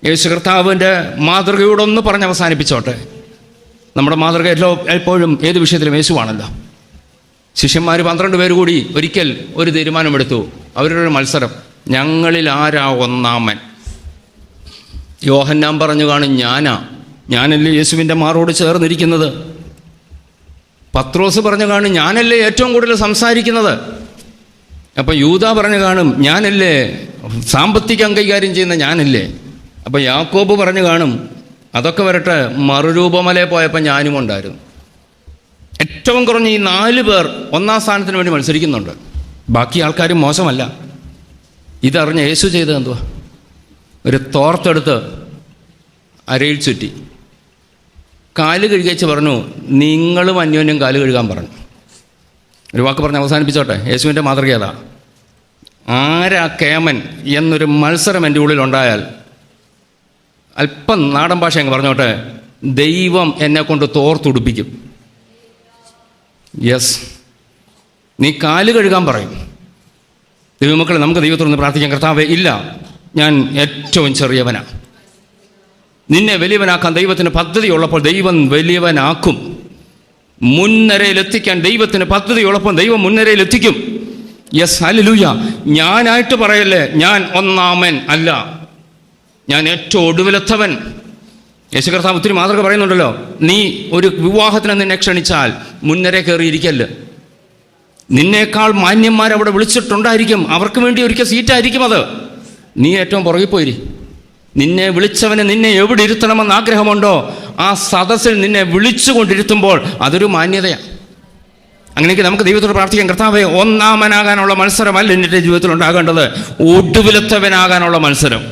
യേശു കർത്താവിൻ്റെ മാതൃകയോടൊന്ന് പറഞ്ഞ് അവസാനിപ്പിച്ചോട്ടെ. നമ്മുടെ മാതൃക എപ്പോഴും ഏത് വിഷയത്തിലും യേശുവാണല്ലോ. ശിഷ്യന്മാർ 12 പേര് കൂടി ഒരിക്കൽ ഒരു തീരുമാനമെടുത്തു. അവരുടെ മത്സരം, ഞങ്ങളിൽ ആരാ ഒന്നാമൻ? യോഹന്നാൻ പറഞ്ഞു കാണും, ഞാനല്ലേ യേശുവിൻ്റെ മാറോട് ചേർന്നിരിക്കുന്നത്. പത്രോസ് പറഞ്ഞു കാണും, ഞാനല്ലേ ഏറ്റവും കൂടുതൽ സംസാരിക്കുന്നത്. അപ്പം യൂദ പറഞ്ഞു കാണും, ഞാനല്ലേ സാമ്പത്തികം കൈകാര്യം ചെയ്യുന്ന ഞാനല്ലേ. അപ്പം യാക്കോബ് പറഞ്ഞു കാണും, അതൊക്കെ വരട്ടെ, മറുരൂപമലയിൽ പോയപ്പോൾ ഞാനും ഉണ്ടായിരുന്നു. ഏറ്റവും കുറഞ്ഞ ഈ 4 പേർ ഒന്നാം സ്ഥാനത്തിന് വേണ്ടി മത്സരിക്കുന്നുണ്ട്. ബാക്കി ആൾക്കാരും മോശമല്ല. ഇതറിഞ്ഞ യേശു ചെയ്തത് എന്തുവാ? ഒരു തോർത്തെടുത്ത് അരയിൽ ചുറ്റി കാല് കഴുകിച്ച് പറഞ്ഞു, നിങ്ങളും അന്യോന്യം കാല് കഴുകാൻ പറഞ്ഞു. ഒരു വാക്ക് പറഞ്ഞ് അവസാനിപ്പിച്ചോട്ടെ. യേശുവിൻ്റെ മാതൃക ഏതാ? ആരാ കേമൻ എന്നൊരു മത്സരം എൻ്റെ ഉള്ളിലുണ്ടായാൽ, അല്പം നാടൻ ഭാഷ അങ്ങ് പറഞ്ഞോട്ടെ, ദൈവം എന്നെ കൊണ്ട് തോർത്തുടുപ്പിക്കും. യെസ്, നീ കാല് കഴുകാൻ പറയും. ദൈവമക്കളെ, നമുക്ക് ദൈവത്തോടൊന്ന് പ്രാർത്ഥിക്കാം. കർത്താവേ, ഇല്ല, ഞാൻ ഏറ്റവും ചെറിയവനാണ്. നിന്നെ വലിയവനാക്കാൻ ദൈവത്തിന് പദ്ധതി ഉള്ളപ്പോൾ ദൈവം വലിയവനാക്കും. മുൻനിരയിലെത്തിക്കാൻ ദൈവത്തിന് പദ്ധതി ഉള്ളപ്പോൾ ദൈവം മുൻനിരയിലെത്തിക്കും. Yes, hallelujah. ഞാനായിട്ട് പറയല്ലേ, ഞാൻ ഒന്നാമൻ അല്ല, ഞാൻ ഏറ്റവും ഒടുവിലത്തവൻ. യേശു കർത്താവ് ഒത്തിരി മാതൃക പറയുന്നുണ്ടല്ലോ. നീ ഒരു വിവാഹത്തിന് നിന്നെ ക്ഷണിച്ചാൽ മുൻനിര കയറിയിരിക്കല്ല്. നിന്നേക്കാൾ മാന്യന്മാരവിടെ വിളിച്ചിട്ടുണ്ടായിരിക്കും. അവർക്ക് വേണ്ടി ഒരിക്കൽ സീറ്റായിരിക്കും അത്. നീ ഏറ്റവും പുറകിൽ പോയിരി. നിന്നെ വിളിച്ചവന് നിന്നെ എവിടെ ഇരുത്തണമെന്ന് ആഗ്രഹമുണ്ടോ ആ സദസ്സിൽ നിന്നെ വിളിച്ചുകൊണ്ടിരുത്തുമ്പോൾ അതൊരു മാന്യതയാണ്. അങ്ങനെയെങ്കിൽ നമുക്ക് ദൈവത്തോട് പ്രാർത്ഥിക്കാം. കർത്താവേ, ഒന്നാമനാകാനുള്ള മത്സരമല്ല എൻ്റെ ജീവിതത്തിൽ ഉണ്ടാകേണ്ടത്, ഒടുവിലത്തവനാകാനുള്ള മത്സരം.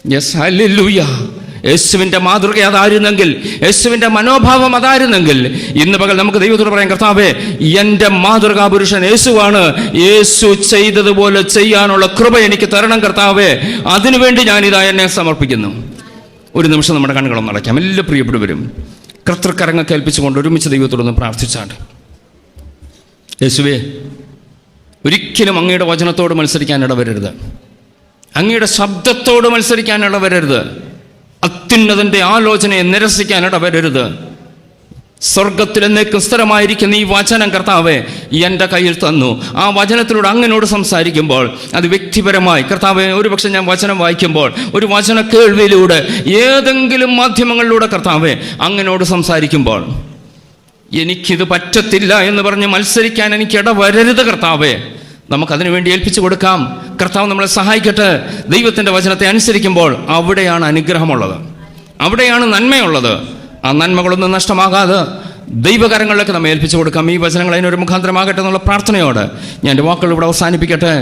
Yes, hallelujah. യേശുവിൻ്റെ മാതൃക അതായിരുന്നെങ്കിൽ, യേശുവിൻ്റെ മനോഭാവം അതായിരുന്നെങ്കിൽ, ഇന്ന് പകൽ നമുക്ക് ദൈവത്തോട് പറയാം, കർത്താവേ, എൻ്റെ മാതൃകാ പുരുഷൻ യേശുവാണ്. യേശു ചെയ്തതുപോലെ ചെയ്യാനുള്ള കൃപ എനിക്ക് തരണം കർത്താവേ. അതിനുവേണ്ടി ഞാനിതാ എന്നെ സമർപ്പിക്കുന്നു. ഒരു നിമിഷം നമ്മുടെ കണ്ണുകളൊന്നും അടയ്ക്കാം. എല്ലാ പ്രിയപ്പെട്ടവരും കർത്തൃക്കരങ്ങൾ കേൾപ്പിച്ചുകൊണ്ട് ഒരുമിച്ച് ദൈവത്തോടൊന്ന് പ്രാർത്ഥിച്ചാണ്. യേശുവേ, ഒരിക്കലും അങ്ങയുടെ വചനത്തോട് മത്സരിക്കാൻ ഇടവരരുത്. അങ്ങയുടെ ശബ്ദത്തോട് മത്സരിക്കാൻ ഇടവരരുത്. അത്യുന്നതൻ്റെ ആലോചനയെ നിരസിക്കാൻ ഇടവരരുത്. സ്വർഗത്തിൽ എന്നേക്കും സ്ഥിരമായിരിക്കുന്ന ഈ വചനം കർത്താവെ എൻ്റെ കയ്യിൽ തന്നു. ആ വചനത്തിലൂടെ അങ്ങനോട് സംസാരിക്കുമ്പോൾ അത് വ്യക്തിപരമായി കർത്താവെ, ഒരുപക്ഷെ ഞാൻ വചനം വായിക്കുമ്പോൾ, ഒരു വചന കേൾവിയിലൂടെ, ഏതെങ്കിലും മാധ്യമങ്ങളിലൂടെ കർത്താവെ അങ്ങനോട് സംസാരിക്കുമ്പോൾ എനിക്കിത് പറ്റത്തില്ല എന്ന് പറഞ്ഞ് മത്സരിക്കാൻ എനിക്ക് ഇടവരരുത് കർത്താവേ. നമുക്കതിനു വേണ്ടി ഏൽപ്പിച്ചു കൊടുക്കാം. കർത്താവ് നമ്മളെ സഹായിക്കട്ടെ. ദൈവത്തിൻ്റെ വചനത്തെ അനുസരിക്കുമ്പോൾ അവിടെയാണ് അനുഗ്രഹമുള്ളത്, അവിടെയാണ് നന്മയുള്ളത്. ആ നന്മകളൊന്നും നഷ്ടമാകാതെ ദൈവകരങ്ങളിലേക്ക് നമ്മെ ഏൽപ്പിച്ചു കൊടുക്കാം. ഈ വചനങ്ങൾ അതിനൊരു മുഖാന്തരമാകട്ടെ എന്നുള്ള പ്രാർത്ഥനയോടെ ഞാൻ എൻ്റെ വാക്കുകൾ ഇവിടെ അവസാനിപ്പിക്കട്ടെ.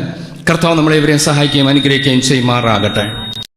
കർത്താവ് നമ്മളെ ഇവരെയും സഹായിക്കുകയും അനുഗ്രഹിക്കുകയും ചെയ്യുമാറാകട്ടെ.